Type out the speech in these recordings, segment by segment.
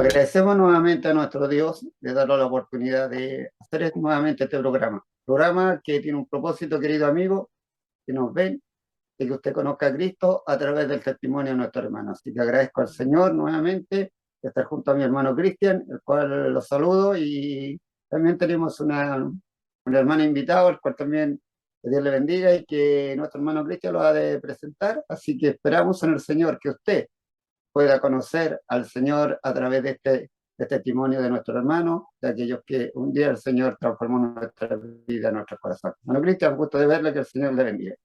Agradecemos nuevamente a nuestro Dios de darnos la oportunidad de hacer nuevamente este programa. Programa que tiene un propósito, querido amigo, que nos ven, de que usted conozca a Cristo a través del testimonio de nuestro hermano. Así que agradezco al Señor nuevamente de estar junto a mi hermano Cristian, el cual lo saludo, y también tenemos un hermano invitado, el cual también que Dios le bendiga y que nuestro hermano Cristian lo ha de presentar. Así que esperamos en el Señor que usted pueda conocer al Señor a través de este testimonio de nuestro hermano, de aquellos que un día el Señor transformó nuestra vida, nuestro corazón. Bueno, Cristian, gusto de verle, que el Señor le bendiga.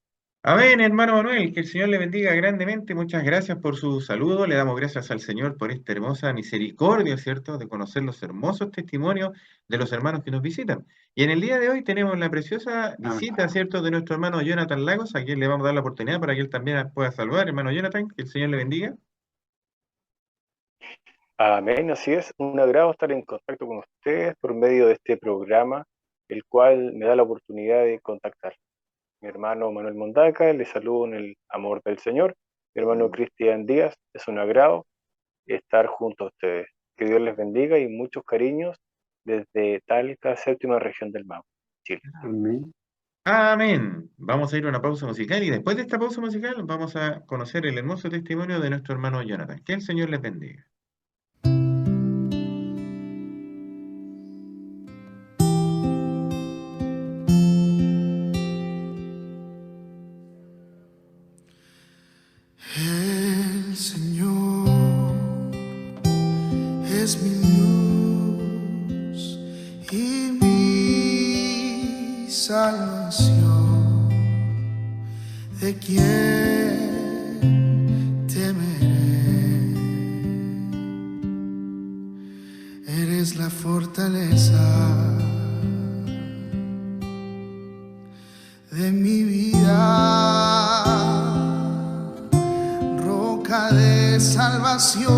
Amén, hermano Manuel, que el Señor le bendiga grandemente. Muchas gracias por su saludo. Le damos gracias al Señor por esta hermosa misericordia, ¿cierto?, de conocer los hermosos testimonios de los hermanos que nos visitan. Y en el día de hoy tenemos la preciosa Amén. visita, ¿cierto?, de nuestro hermano Jonathan Lagos, a quien le vamos a dar la oportunidad para que él también pueda saludar. Hermano Jonathan, que el Señor le bendiga. Amén, así es. Un agrado estar en contacto con ustedes por medio de este programa, el cual me da la oportunidad de contactar. Mi hermano Manuel Mondaca, les saludo en el amor del Señor. Mi hermano Cristian Díaz, es un agrado estar junto a ustedes. Que Dios les bendiga y muchos cariños desde Talca, séptima región del Maule, Chile. Amén. Amén. Vamos a ir a una pausa musical y después de esta pausa musical vamos a conocer el hermoso testimonio de nuestro hermano Jonathan. Que el Señor les bendiga. El Señor es mi luz y mi salvación. ¿De quién temeré? Eres la fortaleza de mi vida, roca de salvación.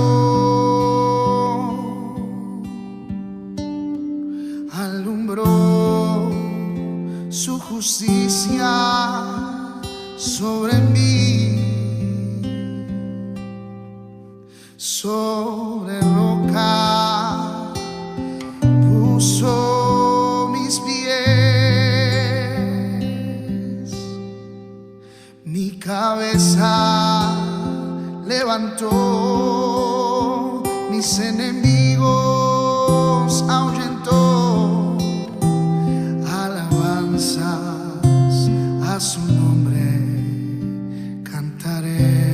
Alumbró su justicia sobre mí, sobre roca puso mis pies, mi cabeza levantó, mis enemigos ahuyentó. Alabanzas a su nombre cantaré.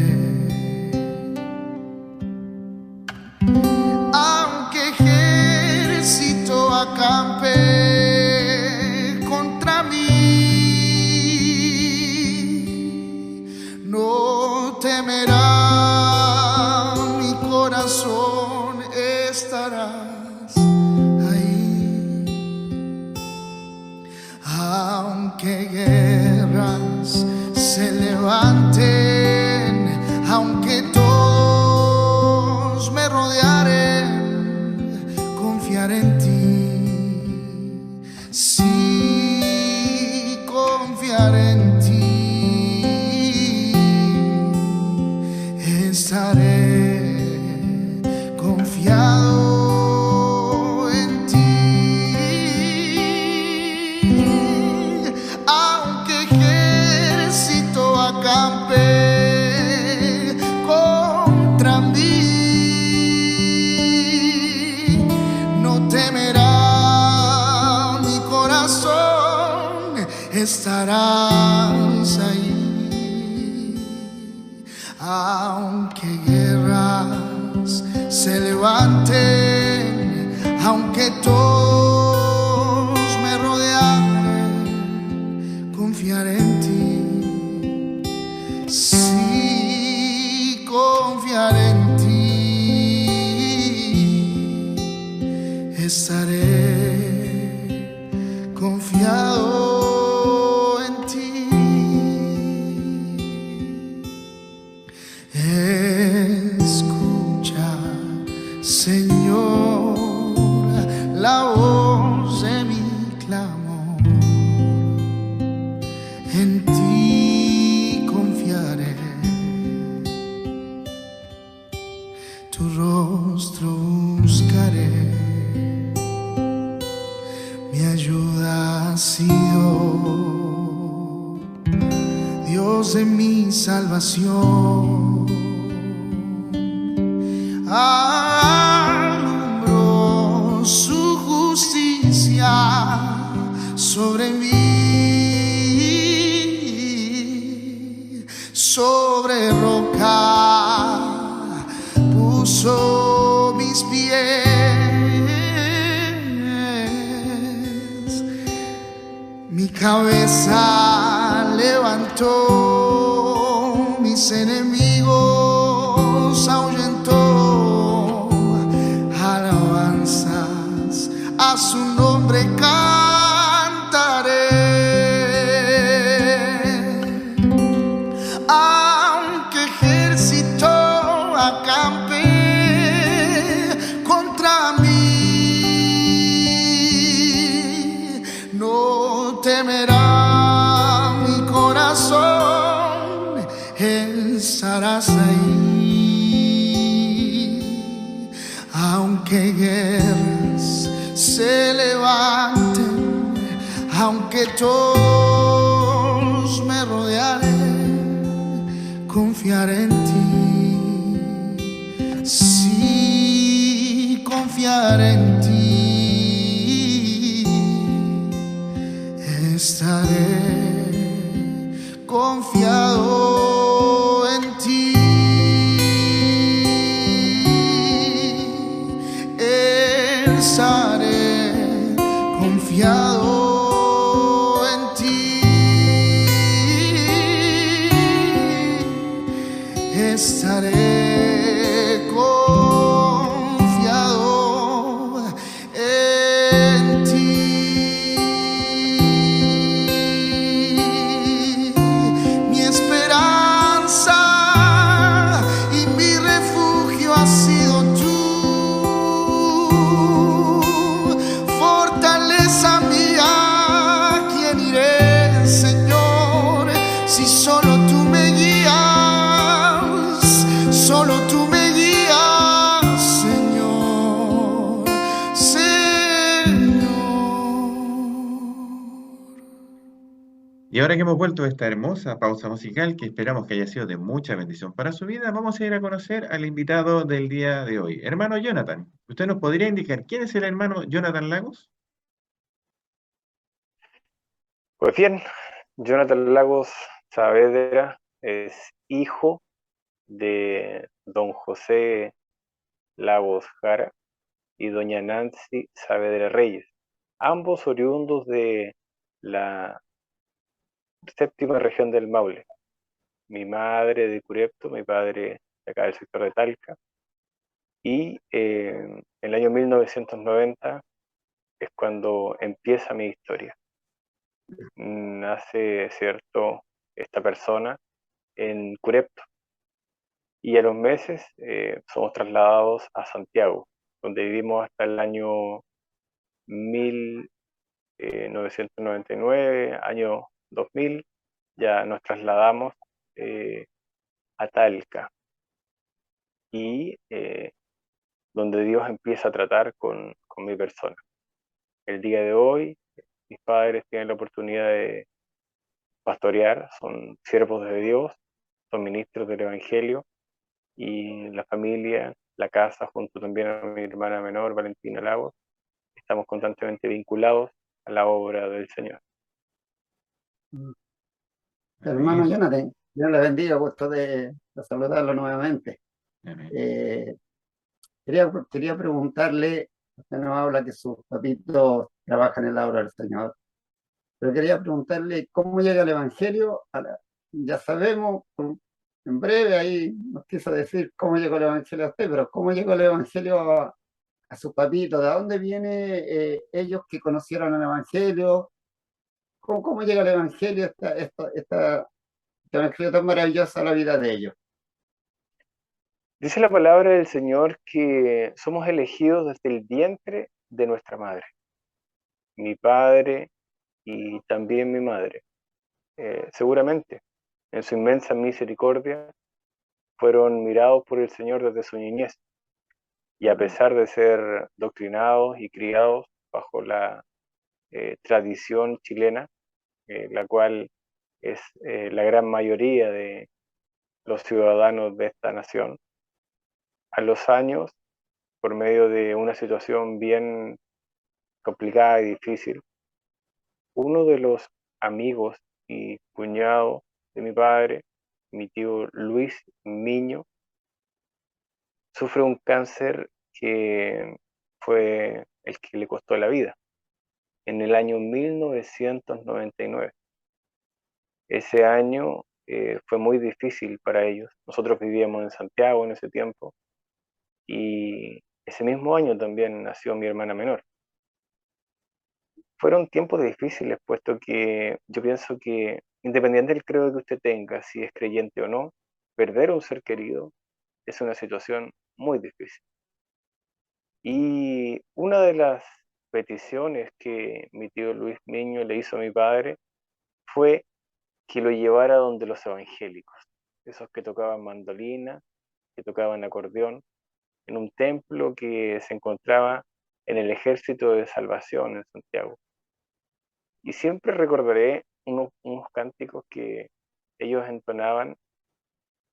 Aunque ejército acampe contra mí, no temerá mi corazón, estarás ahí. Aunque guerras se levanten, aunque todos me rodearen, confiaré en ti. Sí, confiaré en ti. Estaré confiado en ti. Aunque ejército acampe contra mí, no temerá mi corazón, estarás ahí. Aunque guerras se levanten, aunque todos me rodearen, confiaré en ti. Sí, confiaré en ti. Estaré confiado en ti. Escucha, Señor, la voz de mi clamor. En ti confiaré, tu rostro buscaré. Dios de mi salvación. Alumbró su justicia sobre mí, sobre roca puso mis pies, mi cabeza levantó, mis enemigos ahuyentó. Alabanzas a su nombre cantaré. Aunque ejército acampe contra mí, no temerá mi corazón, estarás ahí. Aunque guerras se levanten, aunque todos me rodearen, confiaré en ti. Sí, confiaré en ti. Estaré confiado en ti. Estaré confiado en ti. Estaré confiado en ti. Mi esperanza y mi refugio has sido tú. Fortaleza mía, ¿quién iré, Señor? Si solo tú me guías, solo tú me guías, Señor, Señor. Y ahora que hemos vuelto a esta hermosa pausa musical, que esperamos que haya sido de mucha bendición para su vida, vamos a ir a conocer al invitado del día de hoy, hermano Jonathan. ¿Usted nos podría indicar quién es el hermano Jonathan Lagos? Pues bien, Jonathan Lagos Saavedra es hijo de don José Lagos Jara y doña Nancy Saavedra Reyes, ambos oriundos de la séptima región del Maule. Mi madre de Curepto, mi padre de acá del sector de Talca. Y en el año 1990 es cuando empieza mi historia. Nace, cierto, esta persona en Curepto. Y a los meses somos trasladados a Santiago, donde vivimos hasta el año 1999, año 2000, ya nos trasladamos a Talca, y donde Dios empieza a tratar con mi persona. El día de hoy, mis padres tienen la oportunidad de pastorear, son siervos de Dios, son ministros del Evangelio, y la familia, la casa, junto también a mi hermana menor, Valentina Lagos, estamos constantemente vinculados a la obra del Señor. Hermano Amén. Jonathan, Dios le bendiga, gusto de saludarlo nuevamente. Amén. Quería preguntarle, usted nos habla que sus papitos trabajan en la obra del Señor, pero quería preguntarle cómo llega el Evangelio. Ya sabemos, en breve ahí nos quiso decir cómo llegó el Evangelio a usted, pero cómo llegó el Evangelio a sus papitos, ¿de dónde viene ellos que conocieron el Evangelio? ¿Cómo llega el Evangelio, este Evangelio tan maravilloso a la vida de ellos? Dice la palabra del Señor que somos elegidos desde el vientre de nuestra madre, mi padre y también mi madre. Seguramente, en su inmensa misericordia, fueron mirados por el Señor desde su niñez, y a pesar de ser doctrinados y criados bajo la tradición chilena, la cual es la gran mayoría de los ciudadanos de esta nación. A los años, por medio de una situación bien complicada y difícil, uno de los amigos y cuñado de mi padre, mi tío Luis Miño, sufre un cáncer que fue el que le costó la vida en el año 1999. Ese año fue muy difícil para ellos. Nosotros vivíamos en Santiago en ese tiempo y ese mismo año también nació mi hermana menor. Fueron tiempos difíciles, puesto que yo pienso que independiente del credo que usted tenga, si es creyente o no, perder a un ser querido es una situación muy difícil. Y una de las peticiones que mi tío Luis Miño le hizo a mi padre fue que lo llevara donde los evangélicos, esos que tocaban mandolina, que tocaban acordeón, en un templo que se encontraba en el Ejército de Salvación en Santiago. Y siempre recordaré unos cánticos que ellos entonaban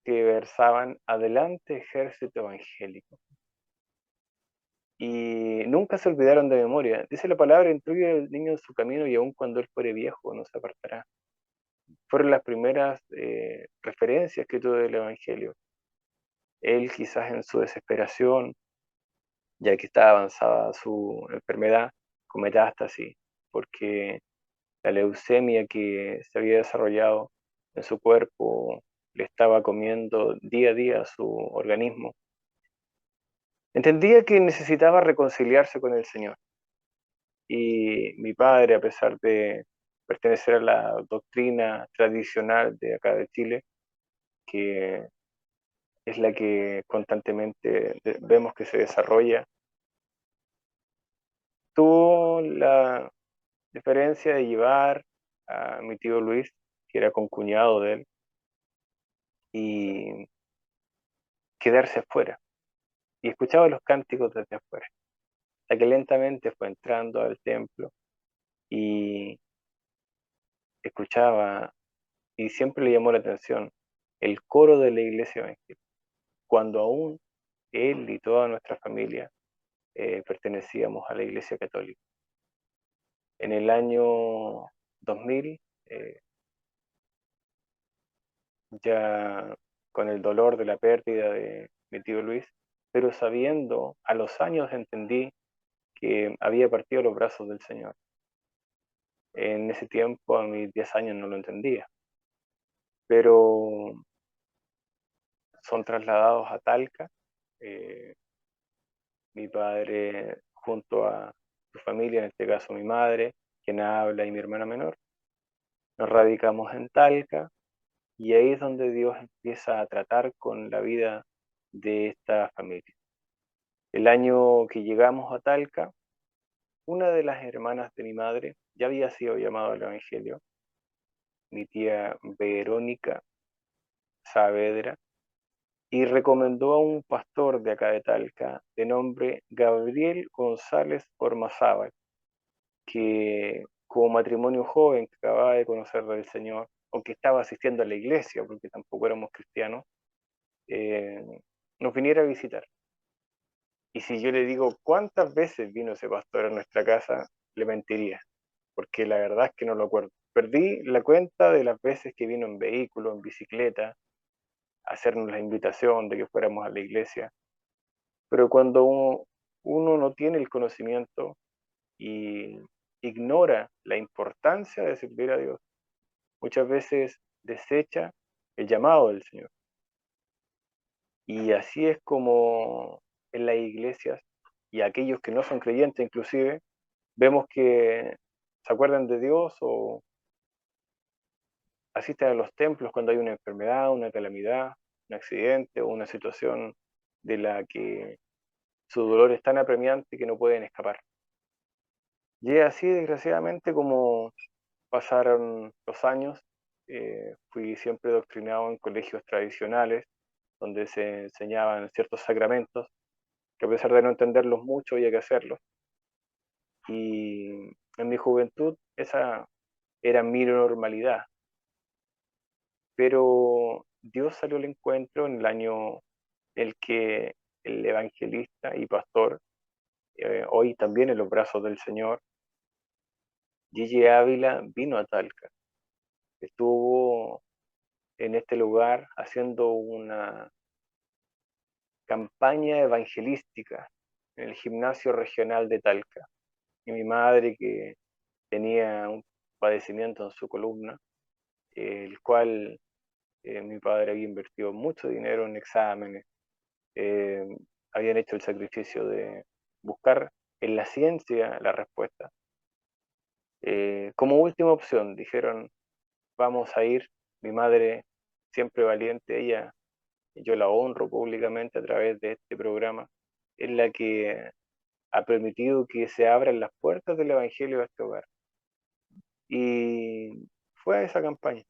que versaban: adelante ejército evangélico. Y nunca se olvidaron de memoria. Dice la palabra: instruye al niño en su camino y aun cuando él fuere viejo no se apartará. Fueron las primeras referencias que tuve del Evangelio. Él, quizás en su desesperación, ya que estaba avanzada su enfermedad con metástasis, porque la leucemia que se había desarrollado en su cuerpo le estaba comiendo día a día su organismo, entendía que necesitaba reconciliarse con el Señor. Y mi padre, a pesar de pertenecer a la doctrina tradicional de acá de Chile, que es la que constantemente vemos que se desarrolla, tuvo la diferencia de llevar a mi tío Luis, que era concuñado de él, y quedarse afuera. Y escuchaba los cánticos desde afuera, hasta que lentamente fue entrando al templo y escuchaba, y siempre le llamó la atención, el coro de la iglesia evangélica, cuando aún él y toda nuestra familia pertenecíamos a la iglesia católica. En el año 2000, ya con el dolor de la pérdida de mi tío Luis, pero sabiendo, a los años entendí que había partido los brazos del Señor. En ese tiempo, a mis 10 años, no lo entendía, pero son trasladados a Talca. eh, Mi padre, junto a su familia, en este caso mi madre, quien habla, y mi hermana menor, nos radicamos en Talca, y ahí es donde Dios empieza a tratar con la vida de esta familia. El año que llegamos a Talca, una de las hermanas de mi madre ya había sido llamada al Evangelio, mi tía Verónica Saavedra, y recomendó a un pastor de acá de Talca, de nombre Gabriel González Ormazábal, que como matrimonio joven que acababa de conocer del Señor, o que estaba asistiendo a la iglesia, porque tampoco éramos cristianos, eh, nos viniera a visitar. Y si yo le digo cuántas veces vino ese pastor a nuestra casa, le mentiría, porque la verdad es que no lo acuerdo. Perdí la cuenta de las veces que vino en vehículo, en bicicleta, a hacernos la invitación de que fuéramos a la iglesia. Pero cuando uno no tiene el conocimiento y ignora la importancia de servir a Dios, muchas veces desecha el llamado del Señor. Y así es como en las iglesias, y aquellos que no son creyentes inclusive, vemos que se acuerdan de Dios o asisten a los templos cuando hay una enfermedad, una calamidad, un accidente o una situación de la que su dolor es tan apremiante que no pueden escapar. Y es así, desgraciadamente, como pasaron los años. Fui siempre doctrinado en colegios tradicionales, donde se enseñaban ciertos sacramentos, que a pesar de no entenderlos mucho, había que hacerlos. Y en mi juventud esa era mi normalidad. pero Dios salió al encuentro en el año en el que el evangelista y pastor, hoy también en los brazos del Señor, Gigi Ávila, vino a Talca. Estuvo en este lugar haciendo una campaña evangelística en el gimnasio regional de Talca. Y mi madre, que tenía un padecimiento en su columna, el cual mi padre había invertido mucho dinero en exámenes, eh, habían hecho el sacrificio de buscar en la ciencia la respuesta. Como última opción, dijeron, vamos a ir, mi madre, siempre valiente, ella, yo la honro públicamente a través de este programa, es la que ha permitido que se abran las puertas del Evangelio a este hogar. Y fue a esa campaña.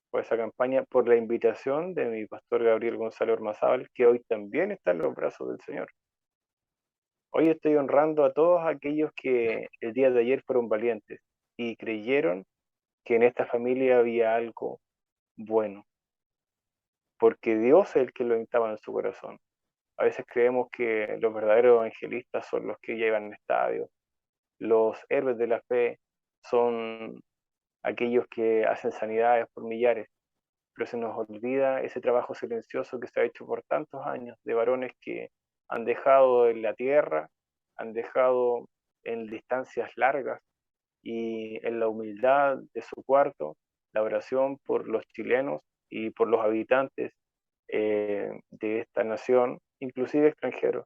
Fue a esa campaña por la invitación de mi pastor Gabriel Gonzalo Ormazábal, que hoy también está en los brazos del Señor. Hoy estoy honrando a todos aquellos que el día de ayer fueron valientes y creyeron que en esta familia había algo bueno, porque Dios es el que lo instaba en su corazón. A veces creemos que los verdaderos evangelistas son los que llevan estadios, los héroes de la fe son aquellos que hacen sanidades por millares, pero se nos olvida ese trabajo silencioso que se ha hecho por tantos años de varones que han dejado en la tierra, han dejado en distancias largas y en la humildad de su cuarto la oración por los chilenos y por los habitantes de esta nación, inclusive extranjeros,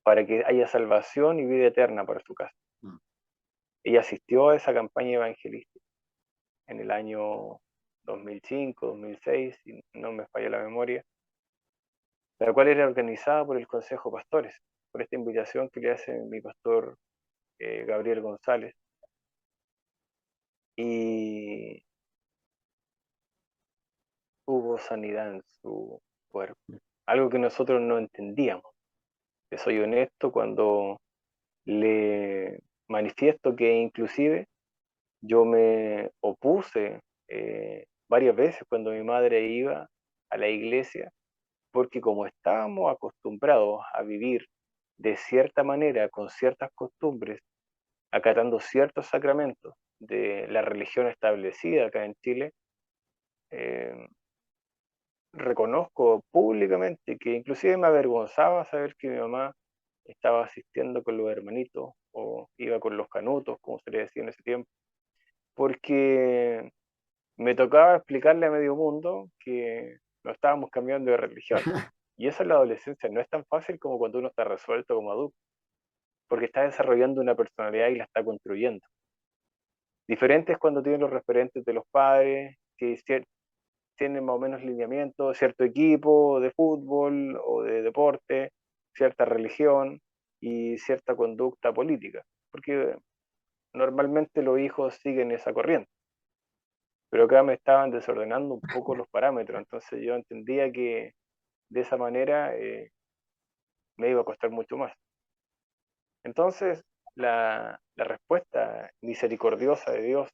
para que haya salvación y vida eterna para su casa. Ella asistió a esa campaña evangelística en el año 2005, 2006, si no me falla la memoria, la cual era organizada por el Consejo de Pastores, por esta invitación que le hace mi pastor Gabriel González. Y hubo sanidad en su cuerpo, algo que nosotros no entendíamos. Te soy honesto cuando le manifiesto que inclusive yo me opuse varias veces cuando mi madre iba a la iglesia, porque como estábamos acostumbrados a vivir de cierta manera, con ciertas costumbres, acatando ciertos sacramentos de la religión establecida acá en Chile, eh, reconozco públicamente que inclusive me avergonzaba saber que mi mamá estaba asistiendo con los hermanitos o iba con los canutos, como se le decía en ese tiempo, porque me tocaba explicarle a medio mundo que no estábamos cambiando de religión. Y eso en la adolescencia no es tan fácil como cuando uno está resuelto como adulto, porque está desarrollando una personalidad y la está construyendo. Diferente es cuando tienen los referentes de los padres, que tienen más o menos lineamiento, cierto equipo de fútbol o de deporte, cierta religión y cierta conducta política, porque normalmente los hijos siguen esa corriente. Pero acá me estaban desordenando un poco los parámetros, entonces yo entendía que de esa manera me iba a costar mucho más. Entonces, la respuesta misericordiosa de Dios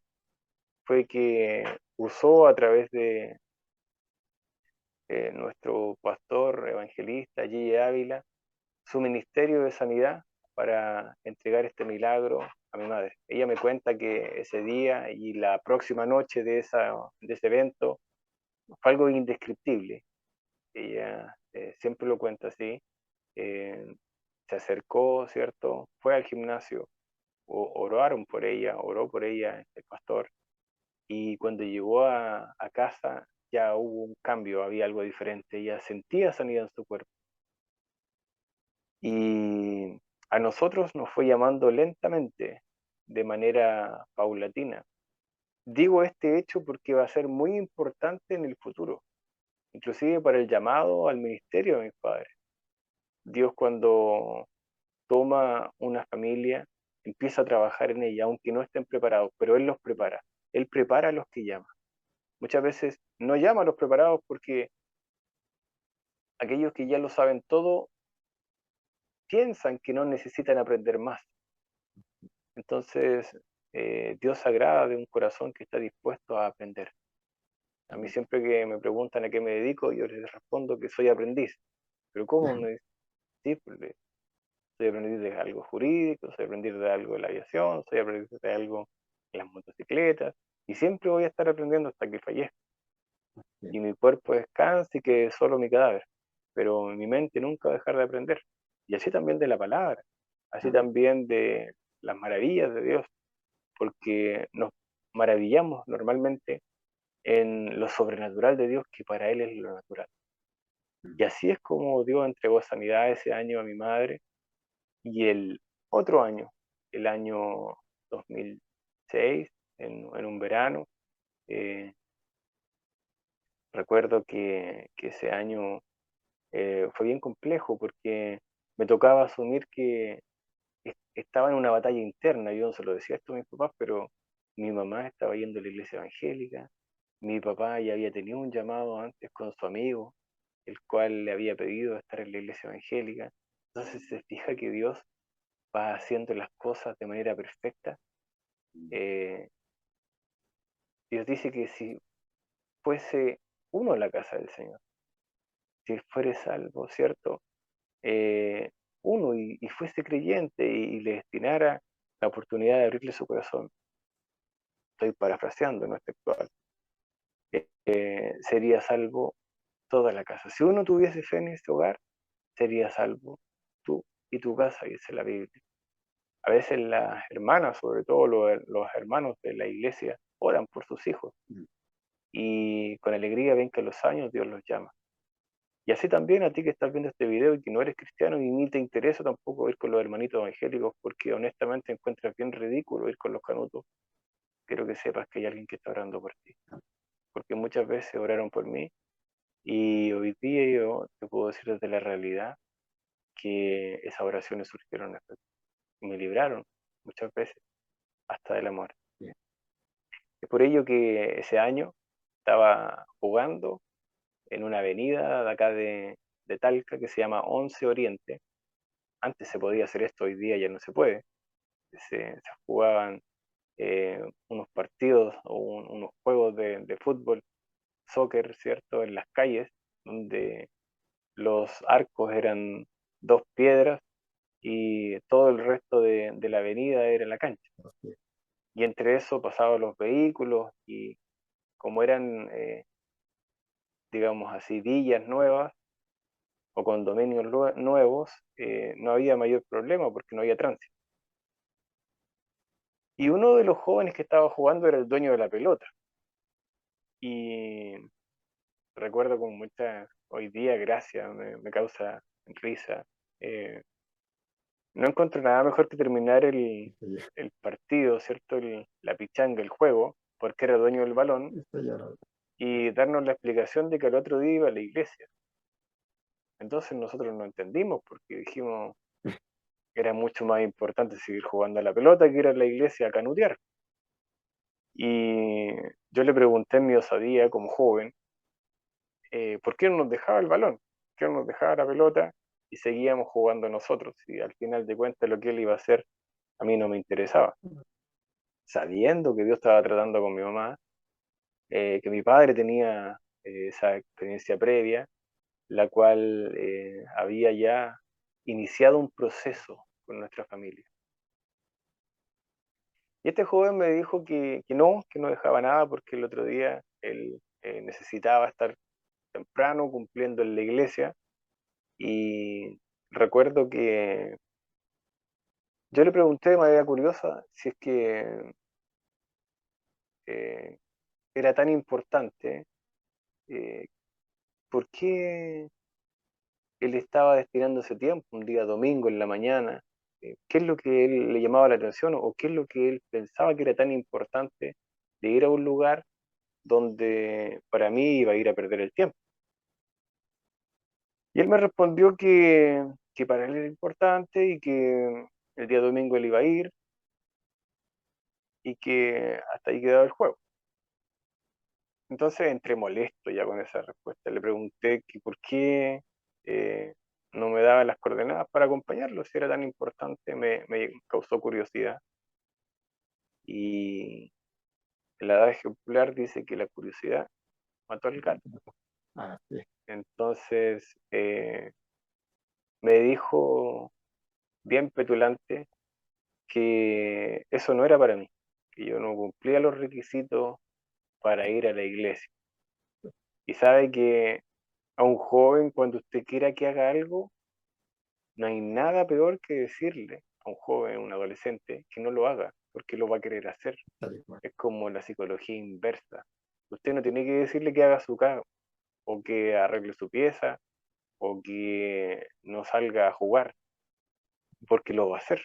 fue que usó a través de nuestro pastor evangelista Gigi Ávila su ministerio de sanidad para entregar este milagro a mi madre. Ella me cuenta que ese día y la próxima noche de ese evento fue algo indescriptible. Ella siempre lo cuenta así. eh, Se acercó, ¿cierto? Fue al gimnasio, oraron por ella, oró por ella el pastor, y cuando llegó a casa ya hubo un cambio, había algo diferente, ella sentía sanidad en su cuerpo. Y a nosotros nos fue llamando lentamente, de manera paulatina. Digo este hecho porque va a ser muy importante en el futuro, inclusive para el llamado al ministerio de mis padres. Dios cuando toma una familia, empieza a trabajar en ella, aunque no estén preparados, pero Él los prepara. Él prepara a los que llama. Muchas veces no llama a los preparados porque aquellos que ya lo saben todo piensan que no necesitan aprender más. Entonces, Dios se agrada de un corazón que está dispuesto a aprender. A mí siempre que me preguntan a qué me dedico, yo les respondo que soy aprendiz. ¿Pero cómo? Me dicen, sí, pues, soy aprendiz de algo jurídico, soy aprendiz de algo de la aviación, soy aprendiz de algo en las motocicletas, y siempre voy a estar aprendiendo hasta que fallezca. Y mi cuerpo descanse y que solo mi cadáver, pero mi mente nunca va a dejar de aprender. Y así también de la palabra, así también de las maravillas de Dios, porque nos maravillamos normalmente en lo sobrenatural de Dios, que para Él es lo natural. Y así es como Dios entregó sanidad ese año a mi madre, y el otro año, el año 2006, en un verano, eh, recuerdo que ese año fue bien complejo porque me tocaba asumir que estaba en una batalla interna. Yo no se lo decía esto a mis papás, pero mi mamá estaba yendo a la iglesia evangélica, mi papá ya había tenido un llamado antes con su amigo, el cual le había pedido estar en la iglesia evangélica. Entonces se fija que Dios va haciendo las cosas de manera perfecta. Eh, Dios dice que si fuese uno a la casa del Señor, si fuere salvo, ¿cierto? eh, Uno y fuese creyente y le destinara la oportunidad de abrirle su corazón, estoy parafraseando, no es textual, sería salvo toda la casa. Si uno tuviese fe en ese hogar, sería salvo tú y tu casa, dice la Biblia. A veces las hermanas, sobre todo los hermanos de la iglesia, oran por sus hijos y con alegría ven que a los años Dios los llama. Y así también a ti que estás viendo este video y que no eres cristiano y ni te interesa tampoco ir con los hermanitos evangélicos, porque honestamente encuentras bien ridículo ir con los canutos, quiero que sepas que hay alguien que está orando por ti. Porque muchas veces oraron por mí y hoy día yo te puedo decir desde la realidad que esas oraciones surgieron y me libraron muchas veces hasta de la muerte. Es por ello que ese año estaba jugando en una avenida de acá de Talca que se llama 11 Oriente. Antes se podía hacer esto, hoy día ya no se puede. Se jugaban unos partidos o unos juegos de fútbol, soccer, ¿cierto? En las calles, donde los arcos eran dos piedras y todo el resto de la avenida era la cancha. Y entre eso pasaban los vehículos y como eran, digamos así, villas nuevas o condominios nuevos, no había mayor problema porque no había tránsito. Y uno de los jóvenes que estaba jugando era el dueño de la pelota. Y recuerdo con mucha, hoy día, gracia, me causa risa. Eh, no encuentro nada mejor que terminar el partido, ¿cierto? La pichanga, el juego, porque era dueño del balón, y darnos la explicación de que al otro día iba a la iglesia. Entonces nosotros no entendimos porque dijimos que era mucho más importante seguir jugando a la pelota que ir a la iglesia a canutear. Y yo le pregunté en mi osadía como joven, ¿por qué no nos dejaba el balón? ¿Por qué no nos dejaba la pelota? Y seguíamos jugando nosotros. Y al final de cuentas lo que él iba a hacer a mí no me interesaba. Sabiendo que Dios estaba tratando con mi mamá, que mi padre tenía esa experiencia previa, la cual había ya iniciado un proceso con nuestra familia. Y este joven me dijo que no dejaba nada porque el otro día él necesitaba estar temprano cumpliendo en la iglesia. Y recuerdo que yo le pregunté de manera curiosa si es que eh, era tan importante, eh, por qué él estaba destinando ese tiempo, un día domingo en la mañana, qué es lo que él le llamaba la atención o qué es lo que él pensaba que era tan importante de ir a un lugar donde para mí iba a ir a perder el tiempo. Y él me respondió que para él era importante y que el día domingo él iba a ir y que hasta ahí quedaba el juego. Entonces entré molesto ya con esa respuesta. Le pregunté que por qué no me daba las coordenadas para acompañarlo, si era tan importante, me causó curiosidad. Y el adagio popular dice que la curiosidad mató al gato. Ah, sí. Entonces me dijo bien petulante que eso no era para mí, que yo no cumplía los requisitos para ir a la iglesia. Y sabe que a un joven, cuando usted quiera que haga algo, no hay nada peor que decirle a un joven, un adolescente, que no lo haga, porque lo va a querer hacer. Tal cual. Es como la psicología inversa. Usted no tiene que decirle que haga su casa, o que arregle su pieza, o que no salga a jugar, porque lo va a hacer.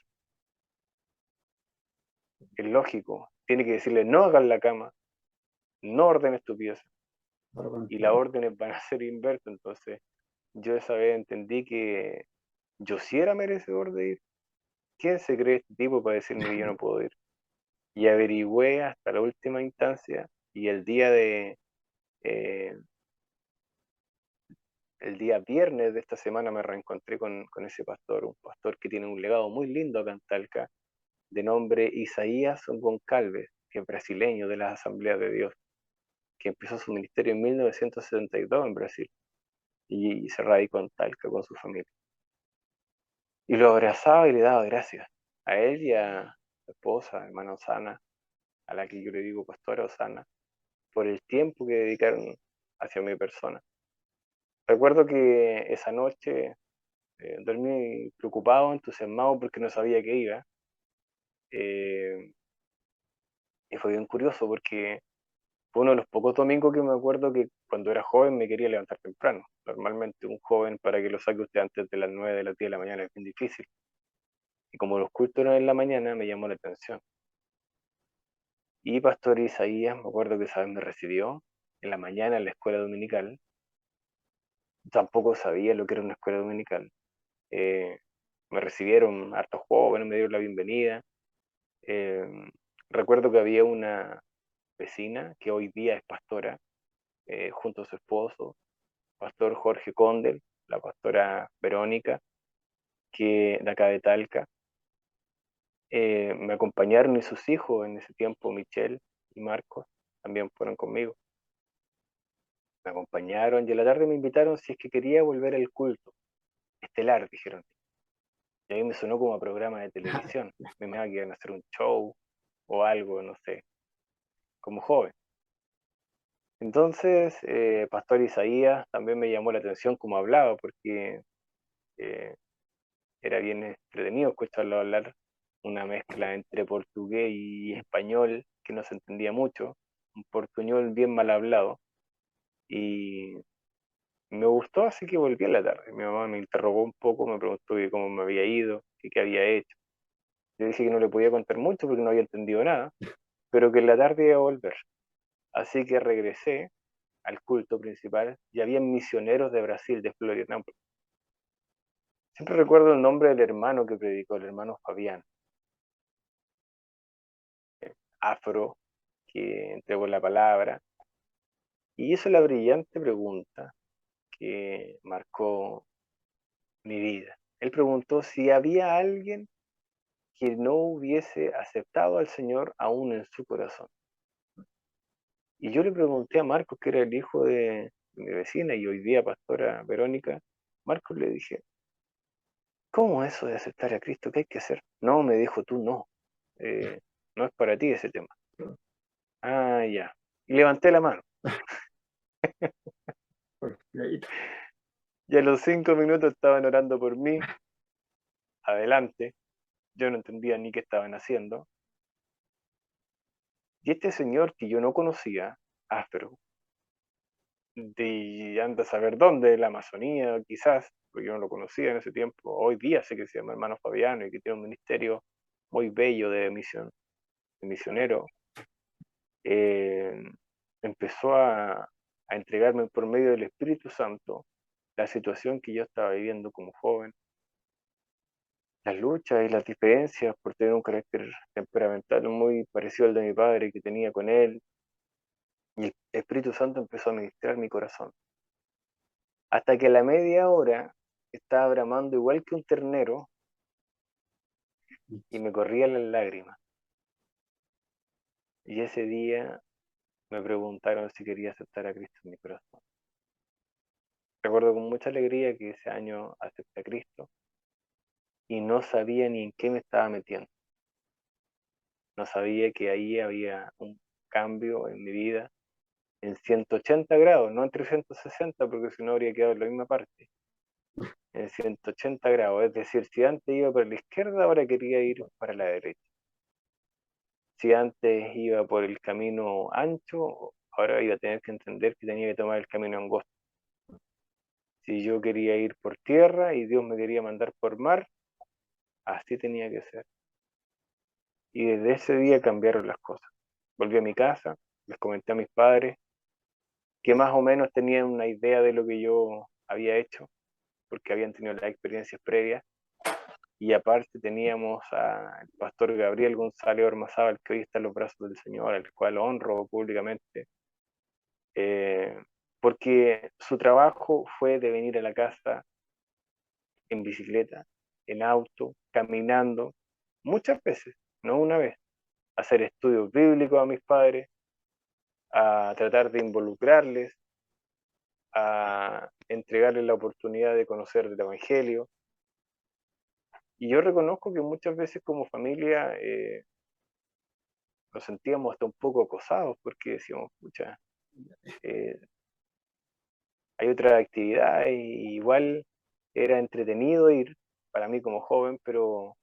Es lógico. Tiene que decirle, no hagas la cama, no ordenes tu pieza, y las órdenes van a ser inversas. Entonces, yo esa vez entendí que yo sí era merecedor de ir. ¿Quién se cree este tipo para decirme que yo no puedo ir? Y averigüé hasta la última instancia, y eh, el día viernes de esta semana me reencontré con ese pastor, un pastor que tiene un legado muy lindo acá en Talca, de nombre Isaías Goncalves, que es brasileño de las Asambleas de Dios, que empezó su ministerio en 1972 en Brasil y se radicó en Talca con su familia. Y lo abrazaba y le daba gracias a él y a su esposa, hermana Osana, a la que yo le digo pastora Osana, por el tiempo que dedicaron hacia mi persona. Recuerdo que esa noche dormí preocupado, entusiasmado porque no sabía qué iba. Eh, y fue bien curioso porque fue uno de los pocos domingos que me acuerdo que cuando era joven me quería levantar temprano. Normalmente un joven, para que lo saque usted antes de las 9 de las 10 de la mañana, es bien difícil. Y como los cultos eran en la mañana, me llamó la atención. Y Pastor Isaías, me acuerdo que esa vez me recibió en la mañana en la escuela dominical. Tampoco sabía lo que era una escuela dominical. Eh, Me recibieron hartos jóvenes, me dieron la bienvenida. Eh, Recuerdo que había una vecina que hoy día es pastora, junto a su esposo, pastor Jorge Condel, la pastora Verónica, que de acá de Talca. Me acompañaron y sus hijos en ese tiempo, Michelle y Marcos, también fueron conmigo. Me acompañaron y en la tarde me invitaron si es que quería volver al culto estelar, dijeron. Y ahí me sonó como a programa de televisión. Me imaginaba que iban a hacer un show o algo, no sé, como joven. Entonces, Pastor Isaías también me llamó la atención cómo hablaba, porque eh, era bien entretenido escucharlo hablar, una mezcla entre portugués y español que no se entendía mucho, un portuñol bien mal hablado, y me gustó, así que volví a la tarde. Mi mamá me interrogó un poco, me preguntó que cómo me había ido, que qué había hecho. Yo dije que no le podía contar mucho porque no había entendido nada, pero que en la tarde iba a volver. Así que regresé al culto principal y había misioneros de Brasil, de Florianópolis. Siempre recuerdo el nombre del hermano que predicó, el hermano Fabián, afro, que entregó la palabra, y hizo la brillante pregunta que marcó mi vida. Él preguntó si había alguien que no hubiese aceptado al Señor aún en su corazón. Y yo le pregunté a Marcos, que era el hijo de mi vecina y hoy día pastora Verónica. Marcos, le dije, ¿cómo eso de aceptar a Cristo? ¿Qué hay que hacer? No, me dijo, tú no. Eh, no es para ti ese tema. Ah, ya. Y levanté la mano. Y a los 5 minutos estaban orando por mí. Adelante. Yo no entendía ni qué estaban haciendo. Y este señor que yo no conocía, afro, de anda a saber dónde, de la Amazonía quizás, porque yo no lo conocía en ese tiempo. Hoy día sé que se llama hermano Fabiano y que tiene un ministerio muy bello de misión, de misionero. eh, Empezó a entregarme por medio del Espíritu Santo la situación que yo estaba viviendo como joven, las luchas y las diferencias por tener un carácter temperamental muy parecido al de mi padre que tenía con él, y el Espíritu Santo empezó a ministrar mi corazón. Hasta que a la media hora estaba bramando igual que un ternero y me corrían las lágrimas. Y ese día me preguntaron si quería aceptar a Cristo en mi corazón. Recuerdo con mucha alegría que ese año acepté a Cristo y no sabía ni en qué me estaba metiendo. No sabía que ahí había un cambio en mi vida en 180 grados, no en 360, porque si no habría quedado en la misma parte. En 180 grados, es decir, si antes iba para la izquierda, ahora quería ir para la derecha. Si antes iba por el camino ancho, ahora iba a tener que entender que tenía que tomar el camino angosto. Si yo quería ir por tierra y Dios me quería mandar por mar, así tenía que ser. Y desde ese día cambiaron las cosas. Volví a mi casa, les comenté a mis padres, que más o menos tenían una idea de lo que yo había hecho, porque habían tenido las experiencias previas. Y aparte teníamos al pastor Gabriel González Ormazábal, que hoy está en los brazos del Señor, al cual honro públicamente, porque su trabajo fue de venir a la casa en bicicleta, en auto, caminando, muchas veces, no una vez, a hacer estudios bíblicos a mis padres, a tratar de involucrarles, a entregarles la oportunidad de conocer el Evangelio. Y yo reconozco que muchas veces como familia nos sentíamos hasta un poco acosados porque decíamos, pucha, eh, hay otra actividad y igual era entretenido ir para mí como joven, pero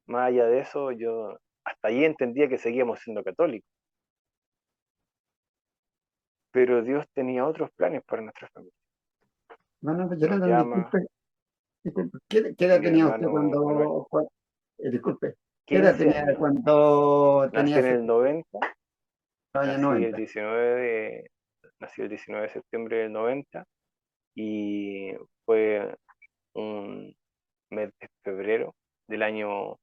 más allá de eso yo hasta allí entendía que seguíamos siendo católicos, pero Dios tenía otros planes para nuestra familia. Bueno, pues Nos Jonathan, llama disculpe, ¿qué y edad mi tenía usted hermano Manuel, disculpe, ¿qué edad 15 tenía años, cuando nací tenía en ese el 90, año nací el 90? 19 de, nací el 19 de septiembre del 90 y fue un mes de febrero del año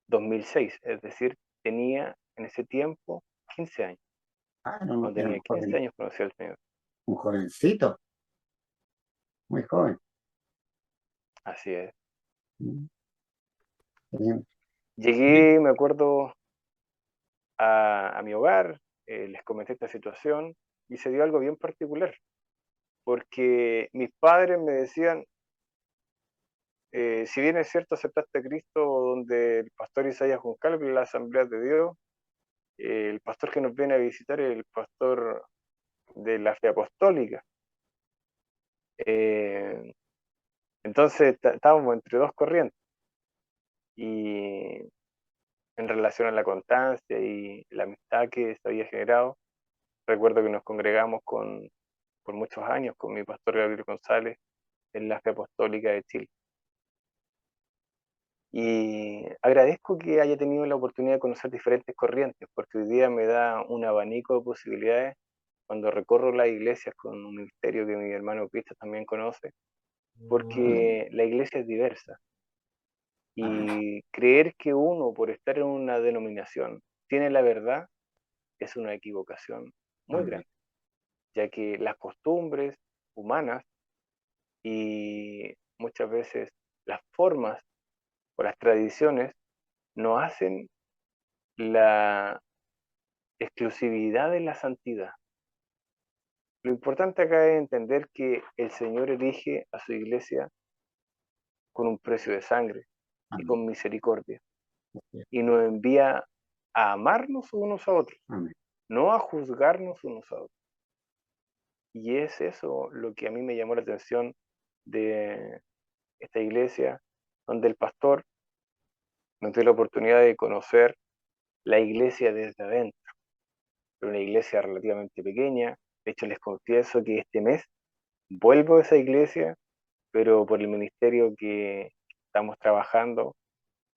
2006, es decir, tenía en ese tiempo 15 años. Ah, no, Cuando era tenía 15 años conocí al Señor. un jovencito, muy joven. Así es. Mm, tenía- Llegué, me acuerdo, a mi hogar, les comenté esta situación y se dio algo bien particular, porque mis padres me decían, si bien es cierto aceptaste a Cristo donde el pastor Isaías Juncal en la Asamblea de Dios, el pastor que nos viene a visitar es el pastor de la fe apostólica. Eh, entonces estábamos entre dos corrientes y en relación a la constancia y la amistad que se había generado, recuerdo que nos congregamos por muchos años con mi pastor Gabriel González en la fe apostólica de Chile. Y agradezco que haya tenido la oportunidad de conocer diferentes corrientes, porque hoy día me da un abanico de posibilidades cuando recorro las iglesias con un ministerio que mi hermano Cristo también conoce, porque la iglesia es diversa. Y creer que uno, por estar en una denominación, tiene la verdad, es una equivocación muy Amén. grande, ya que las costumbres humanas y muchas veces las formas o las tradiciones no hacen la exclusividad de la santidad. Lo importante acá es entender que el Señor elige a su iglesia con un precio de sangre y Amén. con misericordia, y nos envía a amarnos unos a otros, Amén. no a juzgarnos unos a otros. Y es eso lo que a mí me llamó la atención de esta iglesia, donde el pastor nos dio la oportunidad de conocer la iglesia desde adentro. Era una iglesia relativamente pequeña. De hecho, les confieso que este mes vuelvo a esa iglesia, pero por el ministerio que estamos trabajando,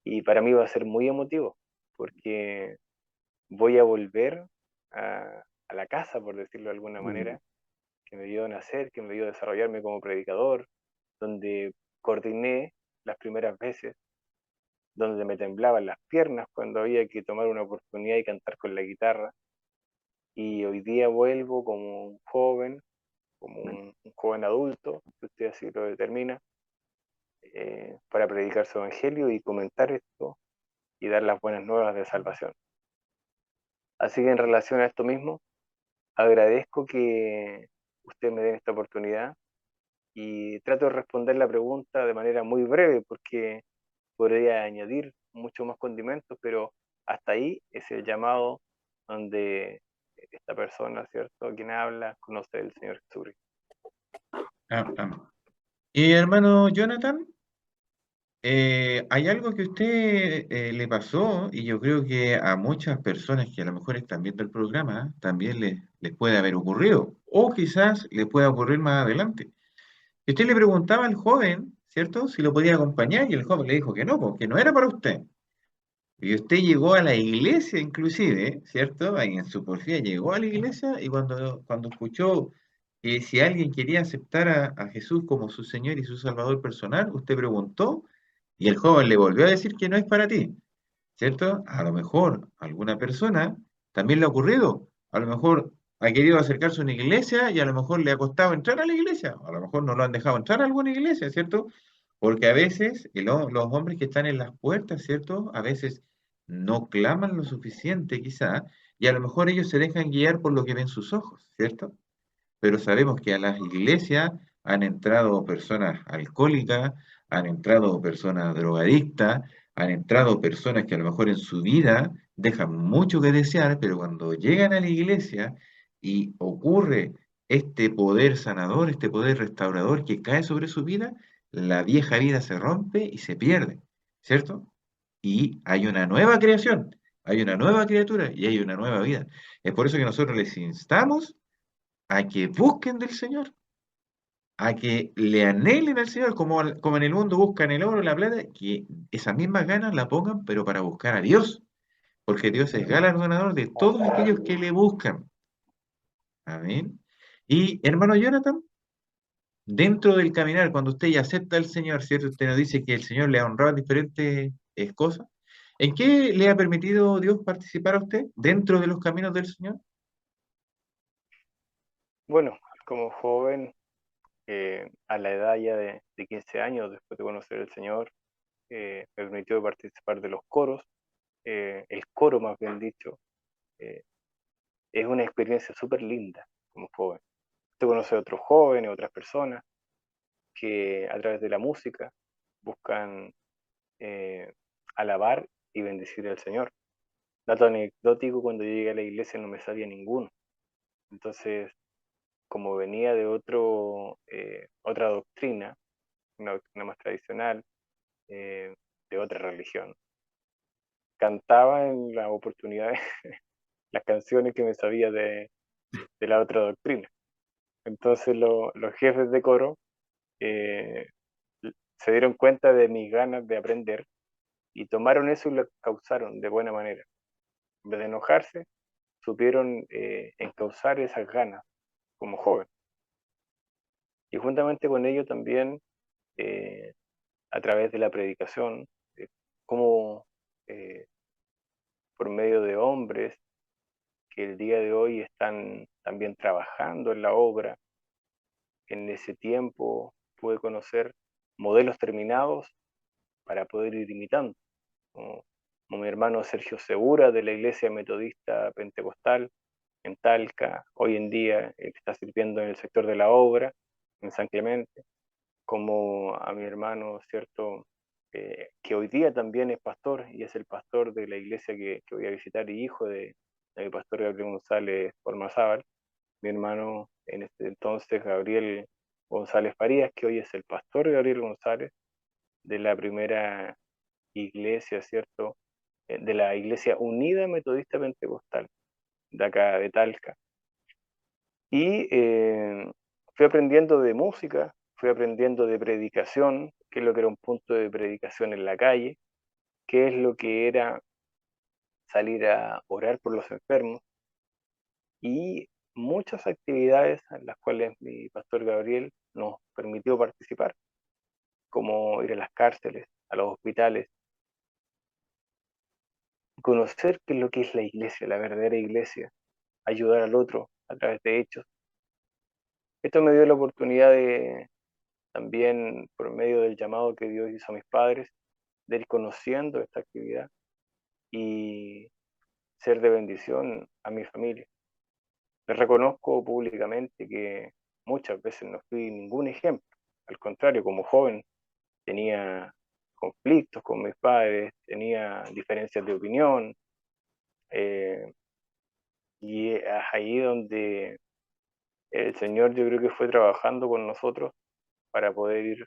y para mí va a ser muy emotivo, porque voy a volver a la casa, por decirlo de alguna manera, que me vio nacer, que me vio desarrollarme como predicador, donde coordiné las primeras veces, donde me temblaban las piernas cuando había que tomar una oportunidad y cantar con la guitarra. Y hoy día vuelvo como un joven, como un joven adulto, si usted así lo determina, para predicar su evangelio y comentar esto y dar las buenas nuevas de salvación. Así que en relación a esto mismo, agradezco que usted me den esta oportunidad y trato de responder la pregunta de manera muy breve porque podría añadir mucho más condimentos, pero hasta ahí es el llamado donde esta persona, ¿cierto?, quien habla, conoce al Señor Jesucristo. Ah. Y hermano Jonathan, hay algo que a usted le pasó y yo creo que a muchas personas que a lo mejor están viendo el programa también les puede haber ocurrido o quizás le pueda ocurrir más adelante. Y usted le preguntaba al joven, ¿cierto? Si lo podía acompañar y el joven le dijo que no, porque no era para usted. Y usted llegó a la iglesia inclusive, ¿cierto? Ahí en su porfía llegó a la iglesia y cuando escuchó que si alguien quería aceptar a Jesús como su Señor y su Salvador personal, usted preguntó y el joven le volvió a decir que no es para ti, ¿cierto? A lo mejor a alguna persona también le ha ocurrido. A lo mejor ha querido acercarse a una iglesia y a lo mejor le ha costado entrar a la iglesia. A lo mejor no lo han dejado entrar a alguna iglesia, ¿cierto? Porque a veces los hombres que están en las puertas, ¿cierto? A veces no claman lo suficiente, quizá, y a lo mejor ellos se dejan guiar por lo que ven sus ojos, ¿cierto? Pero sabemos que a las iglesias han entrado personas alcohólicas, han entrado personas drogadictas, han entrado personas que a lo mejor en su vida dejan mucho que desear, pero cuando llegan a la iglesia y ocurre este poder sanador, este poder restaurador que cae sobre su vida, la vieja vida se rompe y se pierde, ¿cierto? Y hay una nueva creación, hay una nueva criatura y hay una nueva vida. Es por eso que nosotros les instamos a que busquen del Señor, a que le anhelen al Señor, como en el mundo buscan el oro, la plata, que esas mismas ganas la pongan, pero para buscar a Dios, porque Dios es galardonador de todos aquellos que le buscan. Amén. Y hermano Jonathan, dentro del caminar, cuando usted ya acepta al Señor, ¿cierto? Usted nos dice que el Señor le ha honrado en diferentes cosas. ¿En qué le ha permitido Dios participar a usted dentro de los caminos del Señor? Bueno, como joven, a la edad ya de 15 años, después de conocer al Señor, me permitió participar de los coros, el coro más bien dicho, eh, es una experiencia súper linda como joven. Te conoce a otros jóvenes, otras personas que a través de la música buscan eh, alabar y bendecir al Señor. Dato anecdótico, cuando yo llegué a la iglesia no me sabía ninguno. Entonces, como venía de otra doctrina, una doctrina más tradicional, eh, de otra religión, cantaba en la oportunidad las canciones que me sabía de la otra doctrina. Entonces los jefes de coro eh, se dieron cuenta de mis ganas de aprender y tomaron eso y lo causaron de buena manera. En vez de enojarse, supieron encauzar esas ganas como joven. Y juntamente con ello también, eh, a través de la predicación, como por medio de hombres que el día de hoy están también trabajando en la obra, en ese tiempo pude conocer modelos terminados para poder ir imitando, como, como mi hermano Sergio Segura de la Iglesia Metodista Pentecostal en Talca, hoy en día está sirviendo en el sector de la obra, en San Clemente, como a mi hermano, ¿cierto? Que hoy día también es pastor y es el pastor de la iglesia que voy a visitar y hijo de mi pastor Gabriel González Formazábal, mi hermano en este entonces Gabriel González Farías, que hoy es el pastor Gabriel González de la primera iglesia, ¿cierto? De la Iglesia Unida Metodista Pentecostal, de acá de Talca. Y fui aprendiendo de música, fui aprendiendo de predicación, qué es lo que era un punto de predicación en la calle, qué es lo que era salir a orar por los enfermos y muchas actividades en las cuales mi pastor Gabriel nos permitió participar, como ir a las cárceles, a los hospitales, conocer qué es lo que es la iglesia, la verdadera iglesia, ayudar al otro a través de hechos. Esto me dio la oportunidad de también, por medio del llamado que Dios hizo a mis padres, de ir conociendo esta actividad y ser de bendición a mi familia. Les reconozco públicamente que muchas veces no fui ningún ejemplo. Al contrario, como joven tenía conflictos con mis padres, tenía diferencias de opinión, eh, y es ahí donde el Señor yo creo que fue trabajando con nosotros para poder ir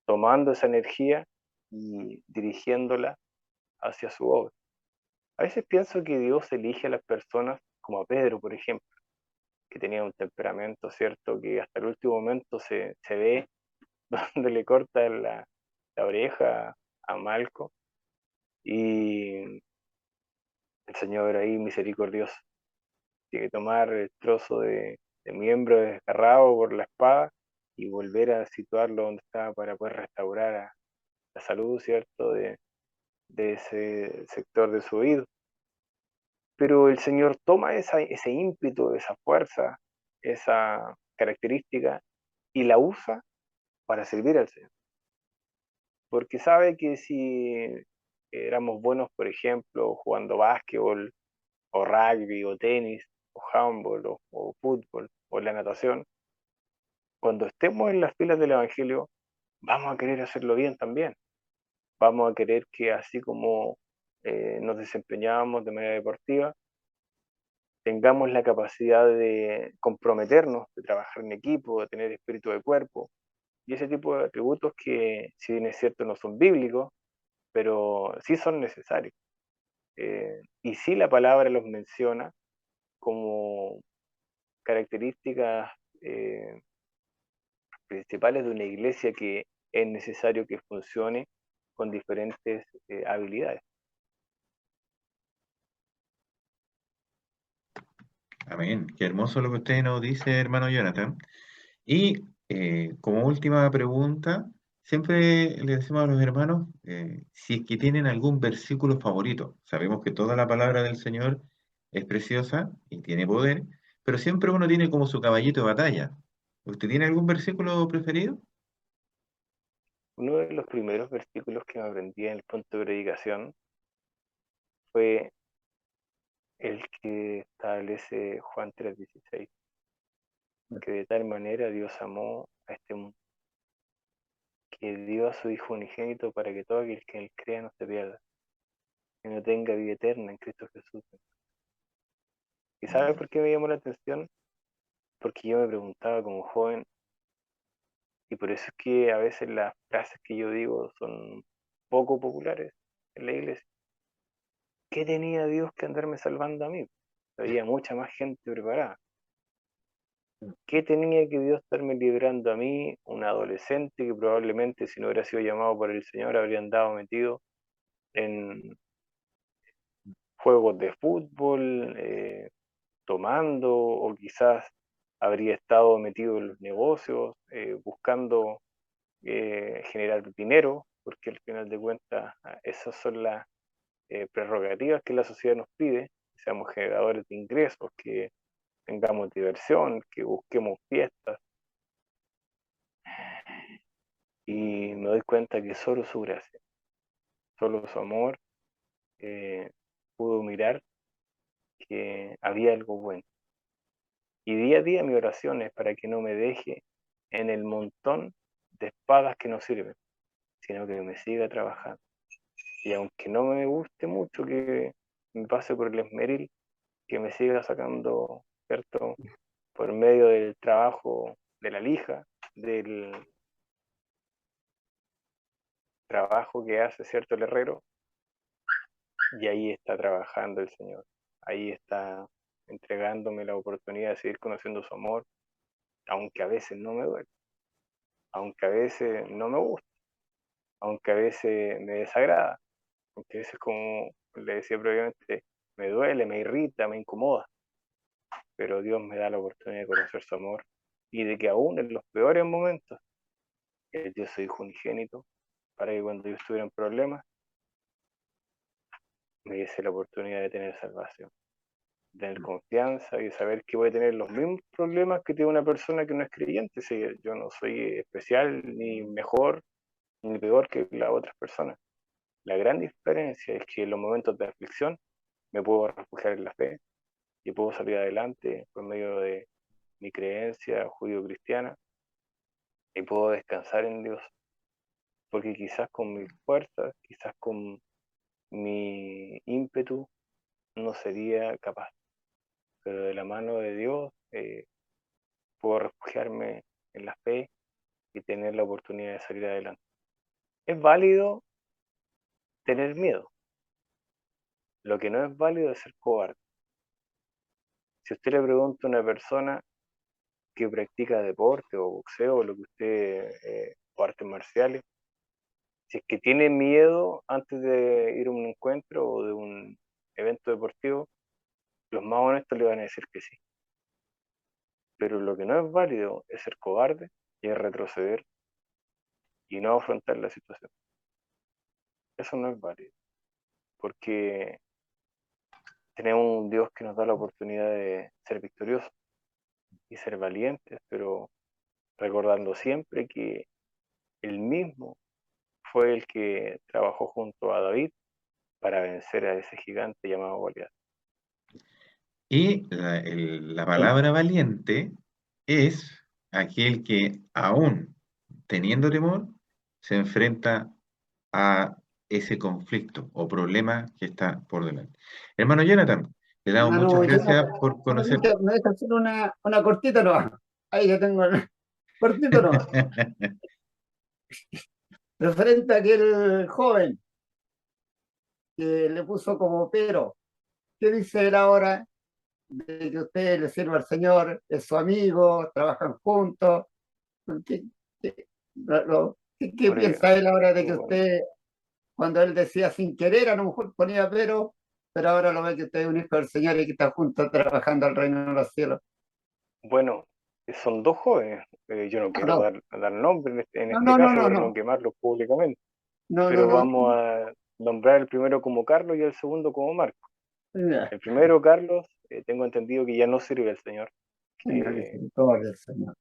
tomando esa energía y dirigiéndola hacia su obra. A veces pienso que Dios elige a las personas, como a Pedro, por ejemplo, que tenía un temperamento, ¿cierto? Que hasta el último momento se ve donde le corta la oreja a Malco, y el Señor ahí misericordioso tiene que tomar el trozo de miembro desgarrado por la espada y volver a situarlo donde estaba para poder restaurar la salud, ¿cierto? De ese sector de su oído. Pero el Señor toma ese ímpetu, esa fuerza, esa característica y la usa para servir al Señor. Porque sabe que si éramos buenos, por ejemplo, jugando básquetbol, o rugby, o tenis, o handball, o fútbol, o la natación, cuando estemos en las filas del Evangelio, vamos a querer hacerlo bien también. Vamos a querer que así como nos desempeñábamos de manera deportiva, tengamos la capacidad de comprometernos, de trabajar en equipo, de tener espíritu de cuerpo, y ese tipo de atributos que, si bien es cierto, no son bíblicos, pero sí son necesarios. Y sí la palabra los menciona como características eh, principales de una iglesia que es necesario que funcione con diferentes habilidades. Amén. Qué hermoso lo que usted nos dice, hermano Jonathan. Y como última pregunta, siempre le decimos a los hermanos si es que tienen algún versículo favorito. Sabemos que toda la palabra del Señor es preciosa y tiene poder, pero siempre uno tiene como su caballito de batalla. ¿Usted tiene algún versículo preferido? Uno de los primeros versículos que me aprendí en el punto de predicación fue el que establece Juan 3:16, que de tal manera Dios amó a este mundo, que dio a su Hijo unigénito para que todo aquel que en él crea no se pierda, que no tenga vida eterna en Cristo Jesús. ¿Y sabe por qué me llamó la atención? Porque yo me preguntaba como joven, y por eso es que a veces las frases que yo digo son poco populares en la iglesia. ¿Qué tenía Dios que andarme salvando a mí? Había mucha más gente preparada. ¿Qué tenía que Dios estarme librando a mí, un adolescente que probablemente si no hubiera sido llamado por el Señor habría andado metido en juegos de fútbol, tomando, o quizás habría estado metido en los negocios, buscando generar dinero, porque al final de cuentas esas son las prerrogativas que la sociedad nos pide, que seamos generadores de ingresos, que tengamos diversión, que busquemos fiestas, y me doy cuenta que solo su gracia, solo su amor pudo mirar que había algo bueno. Y día a día mi oración es para que no me deje en el montón de espadas que no sirven, sino que me siga trabajando. Y aunque no me guste mucho que me pase por el esmeril, que me siga sacando, ¿cierto? Por medio del trabajo de la lija, del trabajo que hace, ¿cierto? El herrero, y ahí está trabajando el Señor. Ahí está entregándome la oportunidad de seguir conociendo su amor, aunque a veces no me duele, aunque a veces no me gusta, aunque a veces me desagrada, aunque a veces, como le decía previamente, me duele, me irrita, me incomoda, pero Dios me da la oportunidad de conocer su amor y de que aún en los peores momentos, Él dio su Hijo unigénito para que cuando yo estuviera en problemas, me diese la oportunidad de tener salvación, de tener confianza y saber que voy a tener los mismos problemas que tiene una persona que no es creyente. Si yo no soy especial, ni mejor, ni peor que las otras personas. La gran diferencia es que en los momentos de aflicción me puedo refugiar en la fe, y puedo salir adelante por medio de mi creencia judío-cristiana y puedo descansar en Dios, porque quizás con mis fuerzas, quizás con mi ímpetu no sería capaz, pero de la mano de Dios puedo refugiarme en la fe y tener la oportunidad de salir adelante. Es válido tener miedo, lo que no es válido es ser cobarde. Si usted le pregunta a una persona que practica deporte o boxeo o lo que usted, o artes marciales, si es que tiene miedo antes de ir a un encuentro o de un evento deportivo, los más honestos le van a decir que sí. Pero lo que no es válido es ser cobarde y es retroceder y no afrontar la situación. Eso no es válido, porque tenemos un Dios que nos da la oportunidad de ser victoriosos y ser valientes, pero recordando siempre que Él mismo fue el que trabajó junto a David para vencer a ese gigante llamado Goliat. Y la palabra valiente es aquel que, aún teniendo temor, se enfrenta a ese conflicto o problema que está por delante. Hermano Jonathan, le damos muchas Hermano gracias Jonathan, por conocer. me deja hacer una cortita nomás. Ahí ya tengo cortito nomás. Referente a aquel joven que le puso como pero, ¿qué dice él ahora de que usted le sirve al Señor, es su amigo, trabajan juntos? ¿Qué, qué- qué Hombre, piensa él ahora de que yo, usted, cuando él decía sin querer, a lo mejor ponía pero ahora lo ve que usted es un hijo del Señor y que está juntos trabajando al reino de los cielos? bueno, son dos jóvenes. Yo no quiero No, dar nombre en no, este no, no, caso no, para no no, quemarlos públicamente, no, no, pero no, vamos a nombrar el primero como Carlos y el segundo como Marco. no. El primero, Carlos, tengo entendido que ya no sirve al Señor, Tenga que misericordia del Señor.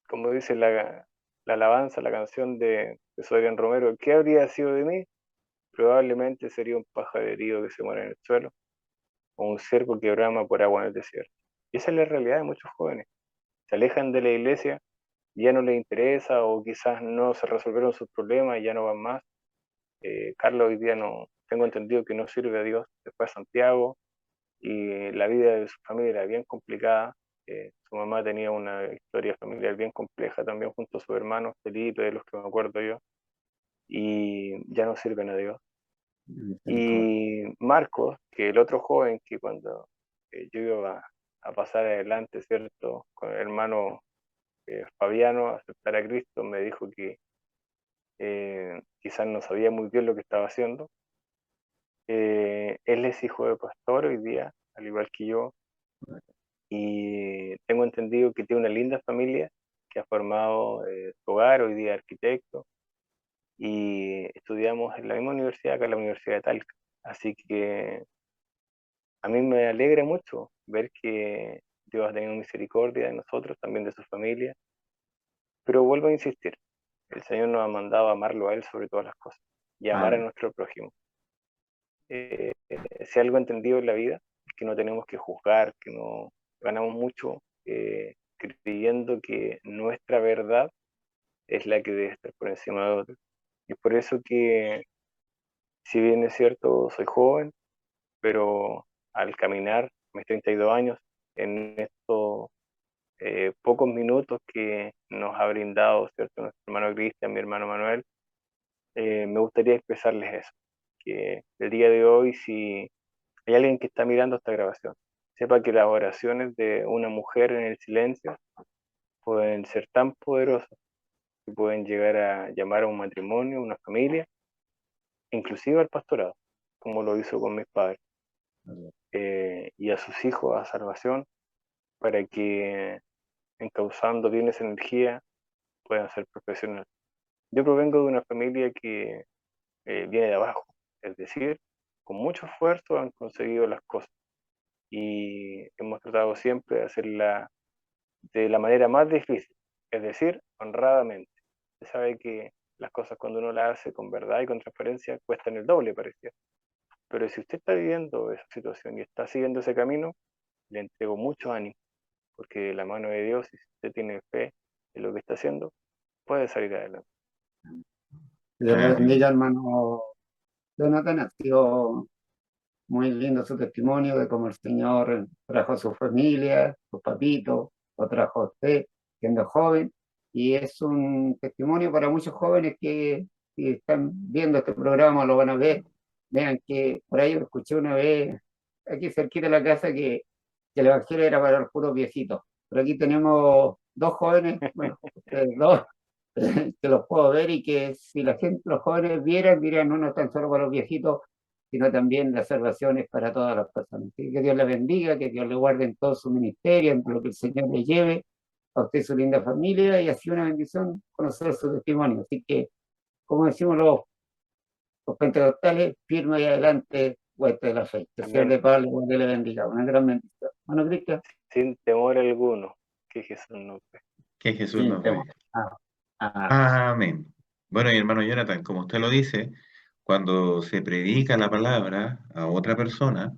como dice la alabanza, la canción de Soygan Romero, ¿qué habría sido de mí? Probablemente sería un pájaro herido que se muere en el suelo o un cerco que brama por agua en el desierto. Y esa es la realidad de muchos jóvenes. Se alejan de la iglesia, ya no les interesa o quizás no se resolvieron sus problemas y ya no van más. Carlos hoy día no, tengo entendido que no sirve a Dios, se fue a Santiago y la vida de su familia era bien complicada. Su mamá tenía una historia familiar bien compleja también junto a sus hermanos, Felipe, de los que me acuerdo yo, y ya no sirven a Dios. Misericordia. Y Marcos, que el otro joven que cuando yo iba a pasar adelante, ¿cierto? Con el hermano Fabiano a aceptar a Cristo, me dijo que quizás no sabía muy bien lo que estaba haciendo. Él es hijo de pastor hoy día, al igual que yo, y tengo entendido que tiene una linda familia que ha formado su hogar, hoy día arquitecto, y estudiamos en la misma universidad, acá en la Universidad de Talca. Así que a mí me alegra mucho ver que Dios ha tenido misericordia de nosotros, también de su familia, pero vuelvo a insistir, el Señor nos ha mandado a amarlo a Él sobre todas las cosas y amar a Amén. nuestro prójimo. Si algo entendido en la vida es que no tenemos que juzgar, que no ganamos mucho creyendo que nuestra verdad es la que debe estar por encima de otros. Y por eso que, si bien es cierto, soy joven, pero al caminar mis 32 años en estos pocos minutos que nos ha brindado, ¿cierto?, nuestro hermano Cristian, mi hermano Manuel, me gustaría expresarles eso, que el día de hoy, si hay alguien que está mirando esta grabación, sepa que las oraciones de una mujer en el silencio pueden ser tan poderosas que pueden llegar a llamar a un matrimonio, una familia, inclusive al pastorado, como lo hizo con mis padres, y a sus hijos a salvación, para que encauzando bien esa energía puedan ser profesionales. Yo provengo de una familia que viene de abajo, es decir, con mucho esfuerzo han conseguido las cosas y hemos tratado siempre de hacerla de la manera más difícil, es decir, honradamente. Se sabe que las cosas cuando uno las hace con verdad y con transparencia cuestan el doble, parecía. Pero si usted está viviendo esa situación y está siguiendo ese camino, le entrego mucho ánimo, porque de la mano de Dios, si usted tiene fe en lo que está haciendo, puede salir adelante. Dios le Amén. bendiga, hermano Jonathan. Ha sido muy lindo su testimonio de cómo el Señor trajo a su familia, sus papitos, lo trajo a usted siendo joven. Y es un testimonio para muchos jóvenes que si están viendo este programa, lo van a ver. Vean que por ahí lo escuché una vez, aquí cerquita de la casa, que el Evangelio era para los puros viejitos. Pero aquí tenemos dos jóvenes, bueno, ustedes dos, que los puedo ver y que si la gente, los jóvenes vieran, dirían, no, no están solo para los viejitos, sino también la salvación es para todas las personas. Así que Dios les bendiga, que Dios le guarde en todo su ministerio, en lo que el Señor le lleve a usted y su linda familia, y así una bendición conocer su testimonio. Así que, como decimos los pentecostales, firme y adelante, hueste de la fe. Que el Señor de paz le bendiga. Una gran bendición. Bueno, Cristian. Sin temor alguno, que Jesús nos ve. Que Jesús Sin nos temor. vea. Amén. Bueno, y hermano Jonathan, como usted lo dice, cuando se predica la palabra a otra persona,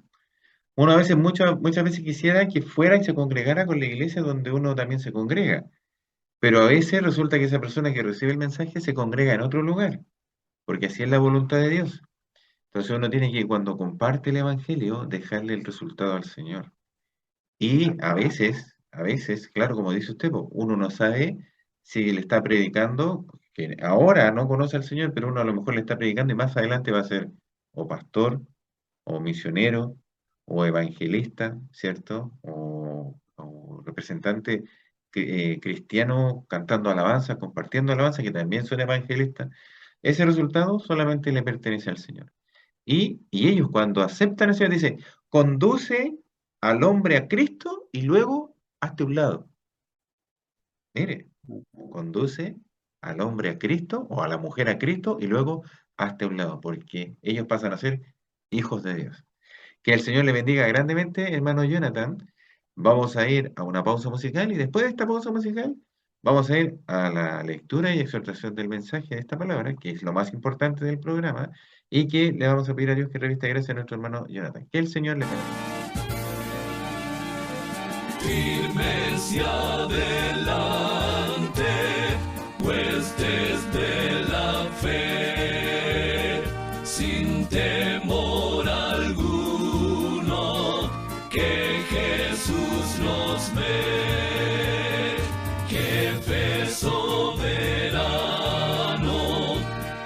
uno a veces, muchas veces quisiera que fuera y se congregara con la iglesia donde uno también se congrega, pero a veces resulta que esa persona que recibe el mensaje se congrega en otro lugar, porque así es la voluntad de Dios. Entonces uno tiene que, cuando comparte el evangelio, dejarle el resultado al Señor. Y a veces, claro, como dice usted, po, uno no sabe si le está predicando, que ahora no conoce al Señor, pero uno a lo mejor le está predicando y más adelante va a ser o pastor, o misionero, o evangelista, ¿cierto? O representante cristiano cantando alabanza, compartiendo alabanza, que también son evangelistas. Ese resultado solamente le pertenece al Señor. Y ellos cuando aceptan al Señor dicen, conduce al hombre a Cristo y luego hazte un lado. Mire, conduce al hombre a Cristo o a la mujer a Cristo y luego hazte un lado, porque ellos pasan a ser hijos de Dios. Que el Señor le bendiga grandemente, hermano Jonathan. Vamos a ir a una pausa musical y después de esta pausa musical vamos a ir a la lectura y exhortación del mensaje de esta palabra, que es lo más importante del programa, y que le vamos a pedir a Dios que revista gracia a nuestro hermano Jonathan. Que el Señor le bendiga. Firmes y adelante, pues desde la fe, sin temor alguno, que Jesús nos ve, que fe soberano,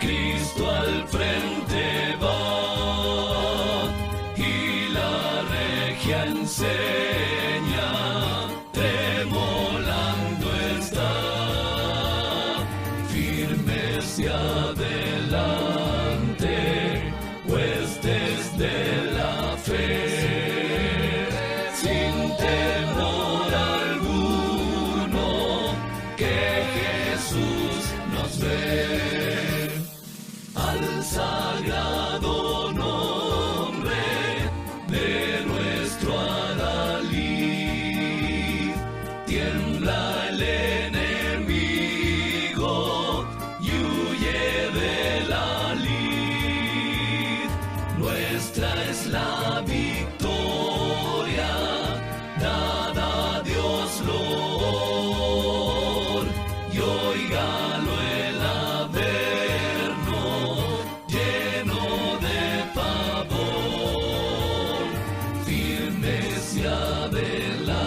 Cristo al frente va, y la regia enseña. Adelante, pues desde la fe, sin temor alguno, que Jesús nos ve, al sagrado nombre de nuestro adalid, tiembla el enemigo y huye de la lid. Nuestra es la victoria, dada a Dios loor, y óigalo el averno, lleno de pavor, firmes y adelante,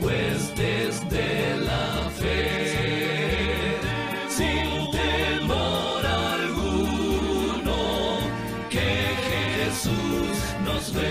pues desde la fe, sin temor alguno, que Jesús nos ve.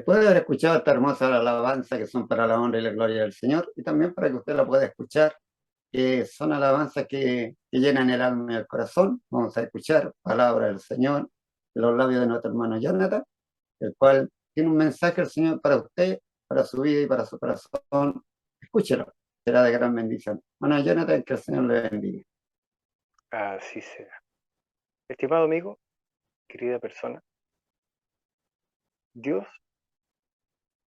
Después de haber escuchado esta hermosa alabanza que son para la honra y la gloria del Señor, y también para que usted la pueda escuchar, que son alabanzas que llenan el alma y el corazón, vamos a escuchar palabra del Señor de los labios de nuestro hermano Jonathan, el cual tiene un mensaje del Señor para usted, para su vida y para su corazón. Escúchelo, será de gran bendición. Hermano Jonathan, que el Señor le bendiga. Así será. Estimado amigo, querida persona, Dios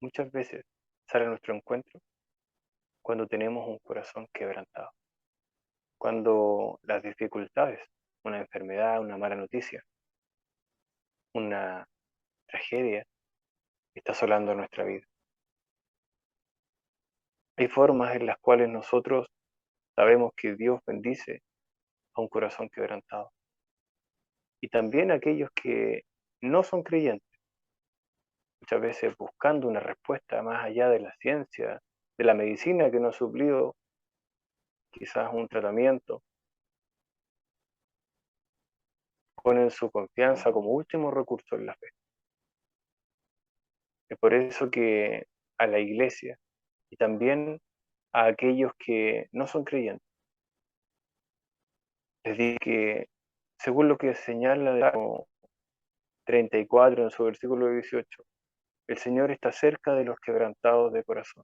muchas veces sale a nuestro encuentro cuando tenemos un corazón quebrantado, cuando las dificultades, una enfermedad, una mala noticia, una tragedia está asolando nuestra vida. Hay formas en las cuales nosotros sabemos que Dios bendice a un corazón quebrantado. Y también aquellos que no son creyentes, muchas veces buscando una respuesta más allá de la ciencia, de la medicina que nos ha suplido, quizás un tratamiento, ponen su confianza como último recurso en la fe. Es por eso que a la iglesia y también a aquellos que no son creyentes, les digo que según lo que señala el Salmo 34 en su versículo 18, el Señor está cerca de los quebrantados de corazón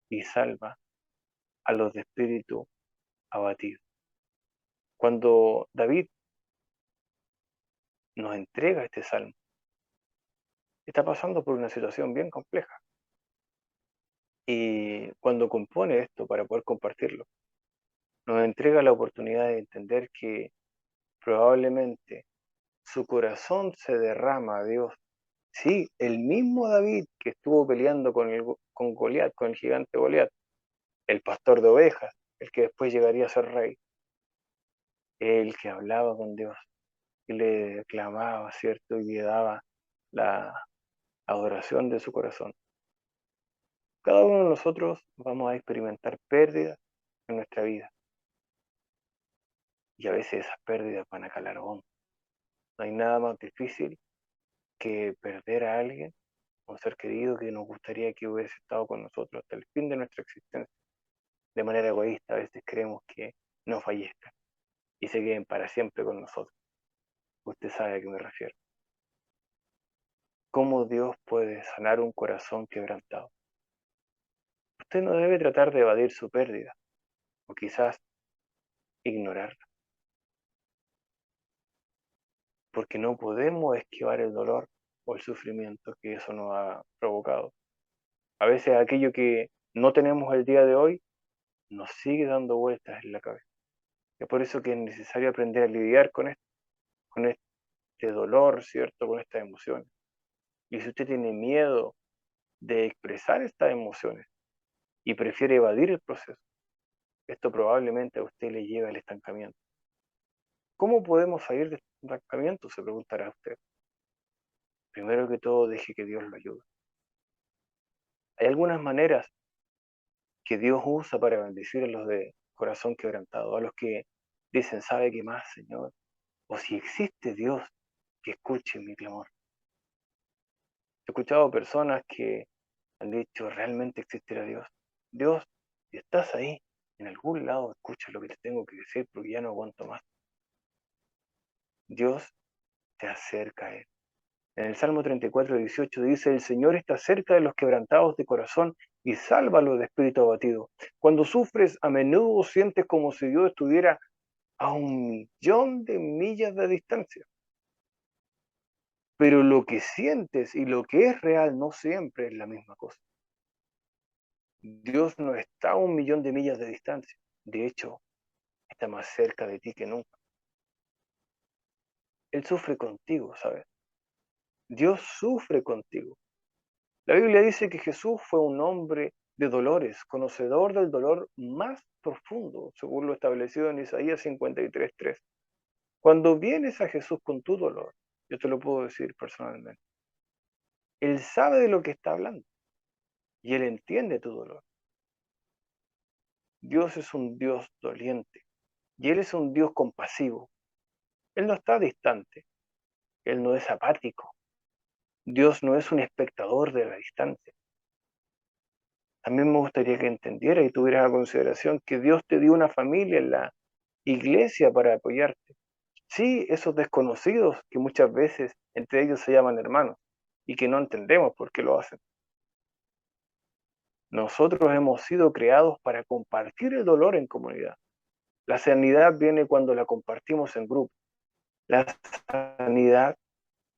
y salva a los de espíritu abatido. Cuando David nos entrega este salmo, está pasando por una situación bien compleja. Y cuando compone esto para poder compartirlo, nos entrega la oportunidad de entender que probablemente su corazón se derrama a Dios. Sí, el mismo David que estuvo peleando con Goliat, con el gigante Goliat, el pastor de ovejas, el que después llegaría a ser rey, el que hablaba con Dios y le clamaba, ¿cierto? Y le daba la adoración de su corazón. Cada uno de nosotros vamos a experimentar pérdidas en nuestra vida. Y a veces esas pérdidas van a calar hondo. No hay nada más difícil que perder a alguien, un ser querido que nos gustaría que hubiese estado con nosotros hasta el fin de nuestra existencia. De manera egoísta a veces creemos que no fallezcan y se queden para siempre con nosotros. Usted sabe a qué me refiero. ¿Cómo Dios puede sanar un corazón quebrantado? Usted no debe tratar de evadir su pérdida o quizás ignorarla, porque no podemos esquivar el dolor o el sufrimiento que eso nos ha provocado. A veces aquello que no tenemos el día de hoy nos sigue dando vueltas en la cabeza. Es por eso que es necesario aprender a lidiar con este dolor, ¿cierto? Con estas emociones. Y si usted tiene miedo de expresar estas emociones y prefiere evadir el proceso, esto probablemente a usted le lleva al estancamiento. ¿Cómo podemos salir de este estancamiento? Se preguntará usted. Primero que todo, deje que Dios lo ayude. Hay algunas maneras que Dios usa para bendecir a los de corazón quebrantado, a los que dicen, ¿sabe qué más, Señor? O si existe Dios, que escuche mi clamor. He escuchado personas que han dicho, ¿realmente existirá Dios? Dios, si estás ahí, en algún lado, escucha lo que te tengo que decir porque ya no aguanto más. Dios te acerca a Él. En el Salmo 34, 18 dice, el Señor está cerca de los quebrantados de corazón y sálvalos de espíritu abatido. Cuando sufres, a menudo sientes como si Dios estuviera a 1.000.000 de millas de distancia. Pero lo que sientes y lo que es real no siempre es la misma cosa. Dios no está a 1.000.000 de millas de distancia. De hecho, está más cerca de ti que nunca. Él sufre contigo, ¿sabes? Dios sufre contigo. La Biblia dice que Jesús fue un hombre de dolores, conocedor del dolor más profundo, según lo establecido en Isaías 53:3. Cuando vienes a Jesús con tu dolor, yo te lo puedo decir personalmente, Él sabe de lo que está hablando y Él entiende tu dolor. Dios es un Dios doliente y Él es un Dios compasivo. Él no está distante, Él no es apático, Dios no es un espectador de la distancia. También me gustaría que entendieras y tuvieras a consideración que Dios te dio una familia en la iglesia para apoyarte. Sí, esos desconocidos que muchas veces entre ellos se llaman hermanos y que no entendemos por qué lo hacen. Nosotros hemos sido creados para compartir el dolor en comunidad. La sanidad viene cuando la compartimos en grupo. La sanidad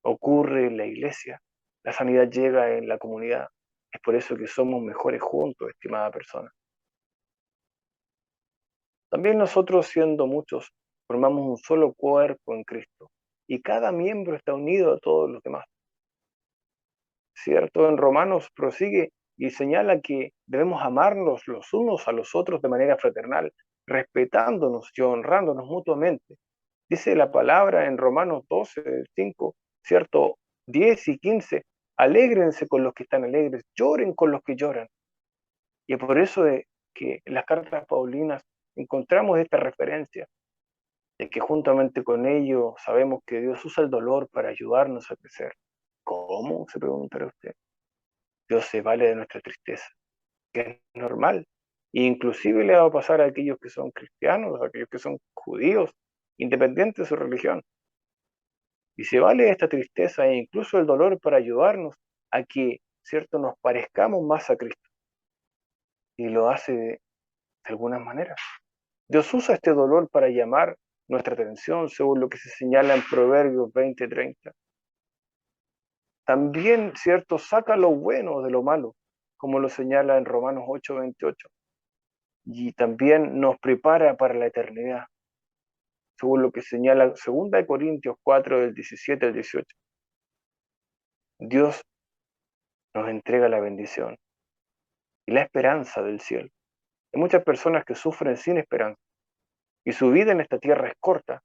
ocurre en la iglesia. La sanidad llega en la comunidad. Es por eso que somos mejores juntos, estimada persona. También nosotros, siendo muchos, formamos un solo cuerpo en Cristo y cada miembro está unido a todos los demás. ¿Cierto? En Romanos prosigue y señala que debemos amarnos los unos a los otros de manera fraternal, respetándonos y honrándonos mutuamente. Dice la palabra en Romanos 12, 5, ¿cierto? 10 y 15, alégrense con los que están alegres, lloren con los que lloran. Y es por eso que en las cartas paulinas encontramos esta referencia, de que juntamente con ello sabemos que Dios usa el dolor para ayudarnos a crecer. ¿Cómo? Se preguntará usted. Dios se vale de nuestra tristeza, que es normal. E inclusive le va a pasar a aquellos que son cristianos, a aquellos que son judíos, independiente de su religión. Y se vale de esta tristeza e incluso el dolor para ayudarnos a que, ¿cierto?, nos parezcamos más a Cristo. Y lo hace de algunas maneras. Dios usa este dolor para llamar nuestra atención, según lo que se señala en Proverbios 20:30. También, ¿cierto?, saca lo bueno de lo malo, como lo señala en Romanos 8:28. Y también nos prepara para la eternidad, según lo que señala 2 Corintios 4, del 17 al 18. Dios nos entrega la bendición y la esperanza del cielo. Hay muchas personas que sufren sin esperanza y su vida en esta tierra es corta,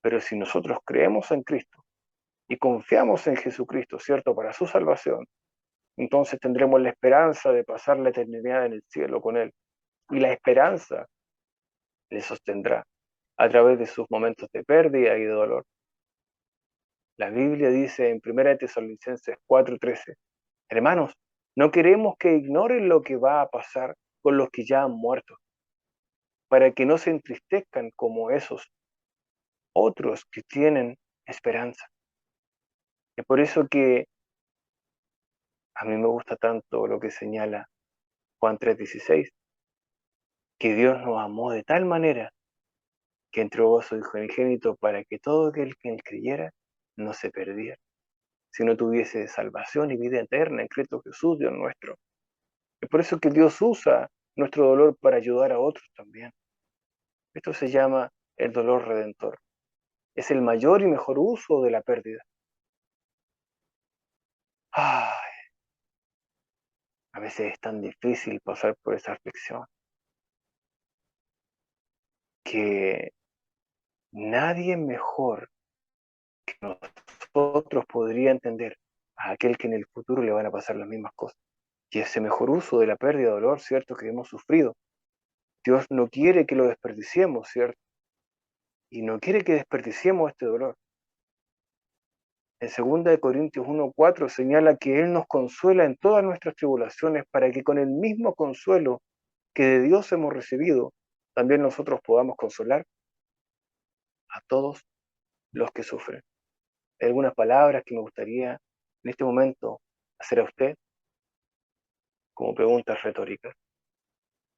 pero si nosotros creemos en Cristo y confiamos en Jesucristo, ¿cierto?, para su salvación, entonces tendremos la esperanza de pasar la eternidad en el cielo con Él. Y la esperanza le sostendrá a través de sus momentos de pérdida y de dolor. La Biblia dice en 1 Tesalonicenses 4:13, hermanos, no queremos que ignoren lo que va a pasar con los que ya han muerto, para que no se entristezcan como esos otros que tienen esperanza. Es por eso que a mí me gusta tanto lo que señala Juan 3:16, que Dios nos amó de tal manera que entregó a su Hijo unigénito para que todo aquel que en él creyera no se perdiera, sino tuviese salvación y vida eterna en Cristo Jesús, Dios nuestro. Es por eso que Dios usa nuestro dolor para ayudar a otros también. Esto se llama el dolor redentor. Es el mayor y mejor uso de la pérdida. Ay, a veces es tan difícil pasar por esa aflicción que nadie mejor que nosotros podría entender a aquel que en el futuro le van a pasar las mismas cosas. Y ese mejor uso de la pérdida de dolor, ¿cierto?, que hemos sufrido. Dios no quiere que lo desperdiciemos, ¿cierto? Y no quiere que desperdiciemos este dolor. En 2 Corintios 1:4 señala que Él nos consuela en todas nuestras tribulaciones para que con el mismo consuelo que de Dios hemos recibido, también nosotros podamos consolar a todos los que sufren. Hay algunas palabras que me gustaría en este momento hacer a usted como preguntas retóricas.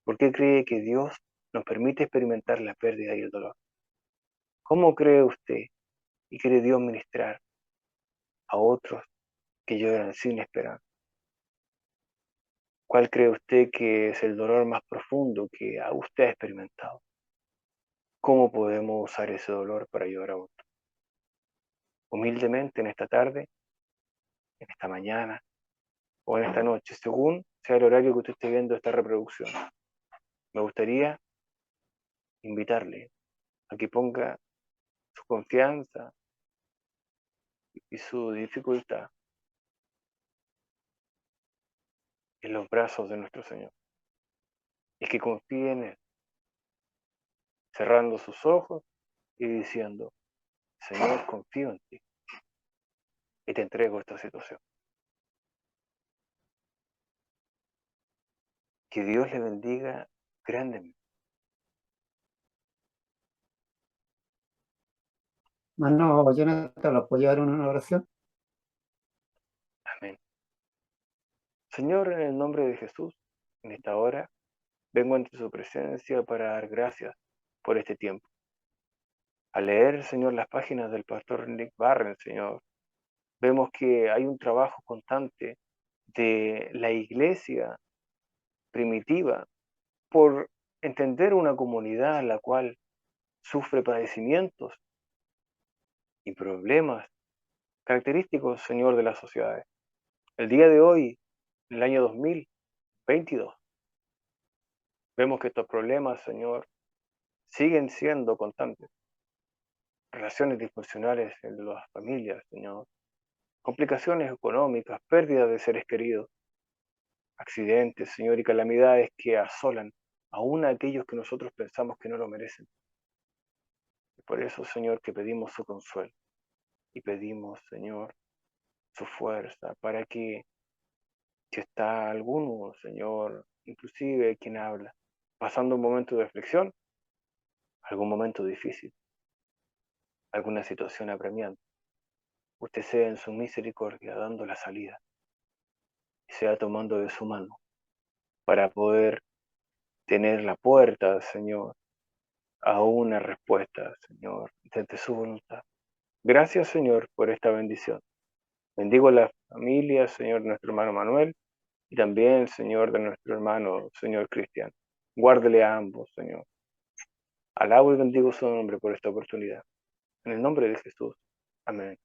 ¿Por qué cree que Dios nos permite experimentar la pérdida y el dolor? ¿Cómo cree usted y quiere Dios ministrar a otros que lloran sin esperanza? ¿Cuál cree usted que es el dolor más profundo que usted ha experimentado? ¿Cómo podemos usar ese dolor para ayudar a otros? Humildemente en esta tarde, en esta mañana o en esta noche, según sea el horario que usted esté viendo esta reproducción. Me gustaría invitarle a que ponga su confianza y su dificultad en los brazos de nuestro Señor. Y que confíe en Él, cerrando sus ojos y diciendo, Señor, confío en ti. y te entrego esta situación. Que Dios le bendiga grandemente. Hermano Jonathan, ¿los puedo llevar en una oración? Amén. Señor, en el nombre de Jesús, en esta hora, vengo ante su presencia para dar gracias por este tiempo. Al leer, Señor, las páginas del pastor Nick Barren, Señor, vemos que hay un trabajo constante de la iglesia primitiva por entender una comunidad en la cual sufre padecimientos y problemas característicos, Señor, de las sociedades. El día de hoy, en el año 2022, vemos que estos problemas, Señor, siguen siendo constantes. Relaciones disfuncionales en las familias, Señor. Complicaciones económicas, pérdidas de seres queridos, accidentes, Señor, y calamidades que asolan aún a aquellos que nosotros pensamos que no lo merecen. Y por eso, Señor, que pedimos su consuelo y pedimos, Señor, su fuerza para que si está alguno, Señor, inclusive quien habla, pasando un momento de reflexión, algún momento difícil, alguna situación apremiante, usted sea en su misericordia dando la salida y sea tomando de su mano para poder tener la puerta, Señor, a una respuesta, Señor, desde su voluntad. Gracias, Señor, por esta bendición. Bendigo la familia, Señor, de nuestro hermano Manuel y también, Señor, de nuestro hermano, Señor Cristian. Guárdele a ambos, Señor. Alabo y bendigo su nombre por esta oportunidad. En el nombre de Jesús. Amén.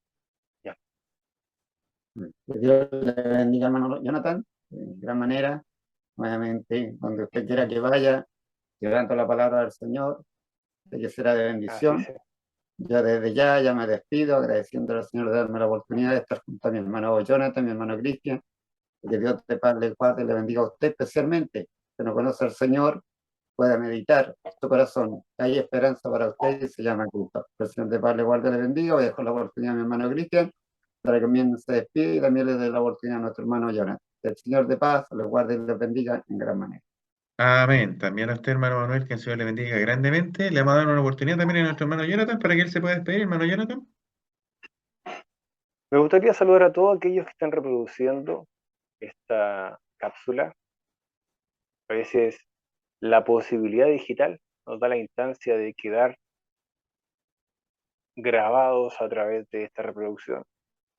Que Dios le bendiga, hermano Jonathan, de gran manera. Nuevamente, donde usted quiera que vaya, llevando la palabra del Señor, de que será de bendición. Así sea. Yo desde ya me despido, agradeciendo al Señor de darme la oportunidad de estar junto a mi hermano Jonathan, mi hermano Cristian, que Dios te padre, guarde y le bendiga a usted especialmente, que no conoce al Señor, pueda meditar su corazón. Hay esperanza para usted y se llama Cristo. Que el Señor de paz le guarde y le bendiga. Voy a dejar la oportunidad a mi hermano Cristian para que también se despide y también le dé la oportunidad a nuestro hermano Jonathan. Que el Señor de paz le guarde y le bendiga en gran manera. Amén. También a usted, hermano Manuel, que el Señor le bendiga grandemente. Le vamos a dar una oportunidad también a nuestro hermano Jonathan para que él se pueda despedir, hermano Jonathan. Me gustaría saludar a todos aquellos que están reproduciendo esta cápsula. A veces la posibilidad digital nos da la instancia de quedar grabados a través de esta reproducción.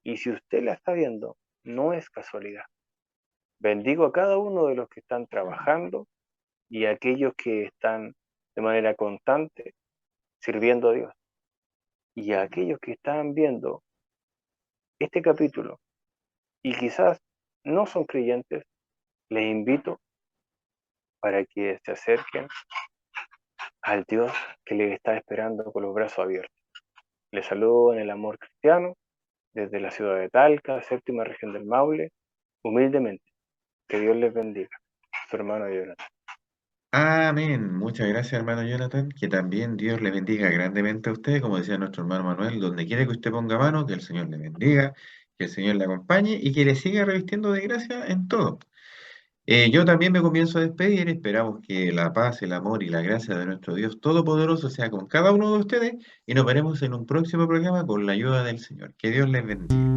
Y si usted la está viendo, no es casualidad. Bendigo a cada uno de los que están trabajando y a aquellos que están de manera constante sirviendo a Dios. Y a aquellos que están viendo este capítulo y quizás no son creyentes, les invito para que se acerquen al Dios que les está esperando con los brazos abiertos. Les saludo en el amor cristiano desde la ciudad de Talca, séptima región del Maule, humildemente. Que Dios les bendiga. Su hermano Jonathan. Amén. Muchas gracias, hermano Jonathan. Que también Dios le bendiga grandemente a usted, como decía nuestro hermano Manuel, donde quiera que usted ponga mano, que el Señor le bendiga, que el Señor le acompañe y que le siga revistiendo de gracia en todo. Yo también me comienzo a despedir. Esperamos que la paz, el amor y la gracia de nuestro Dios Todopoderoso sea con cada uno de ustedes y nos veremos en un próximo programa con la ayuda del Señor. Que Dios les bendiga.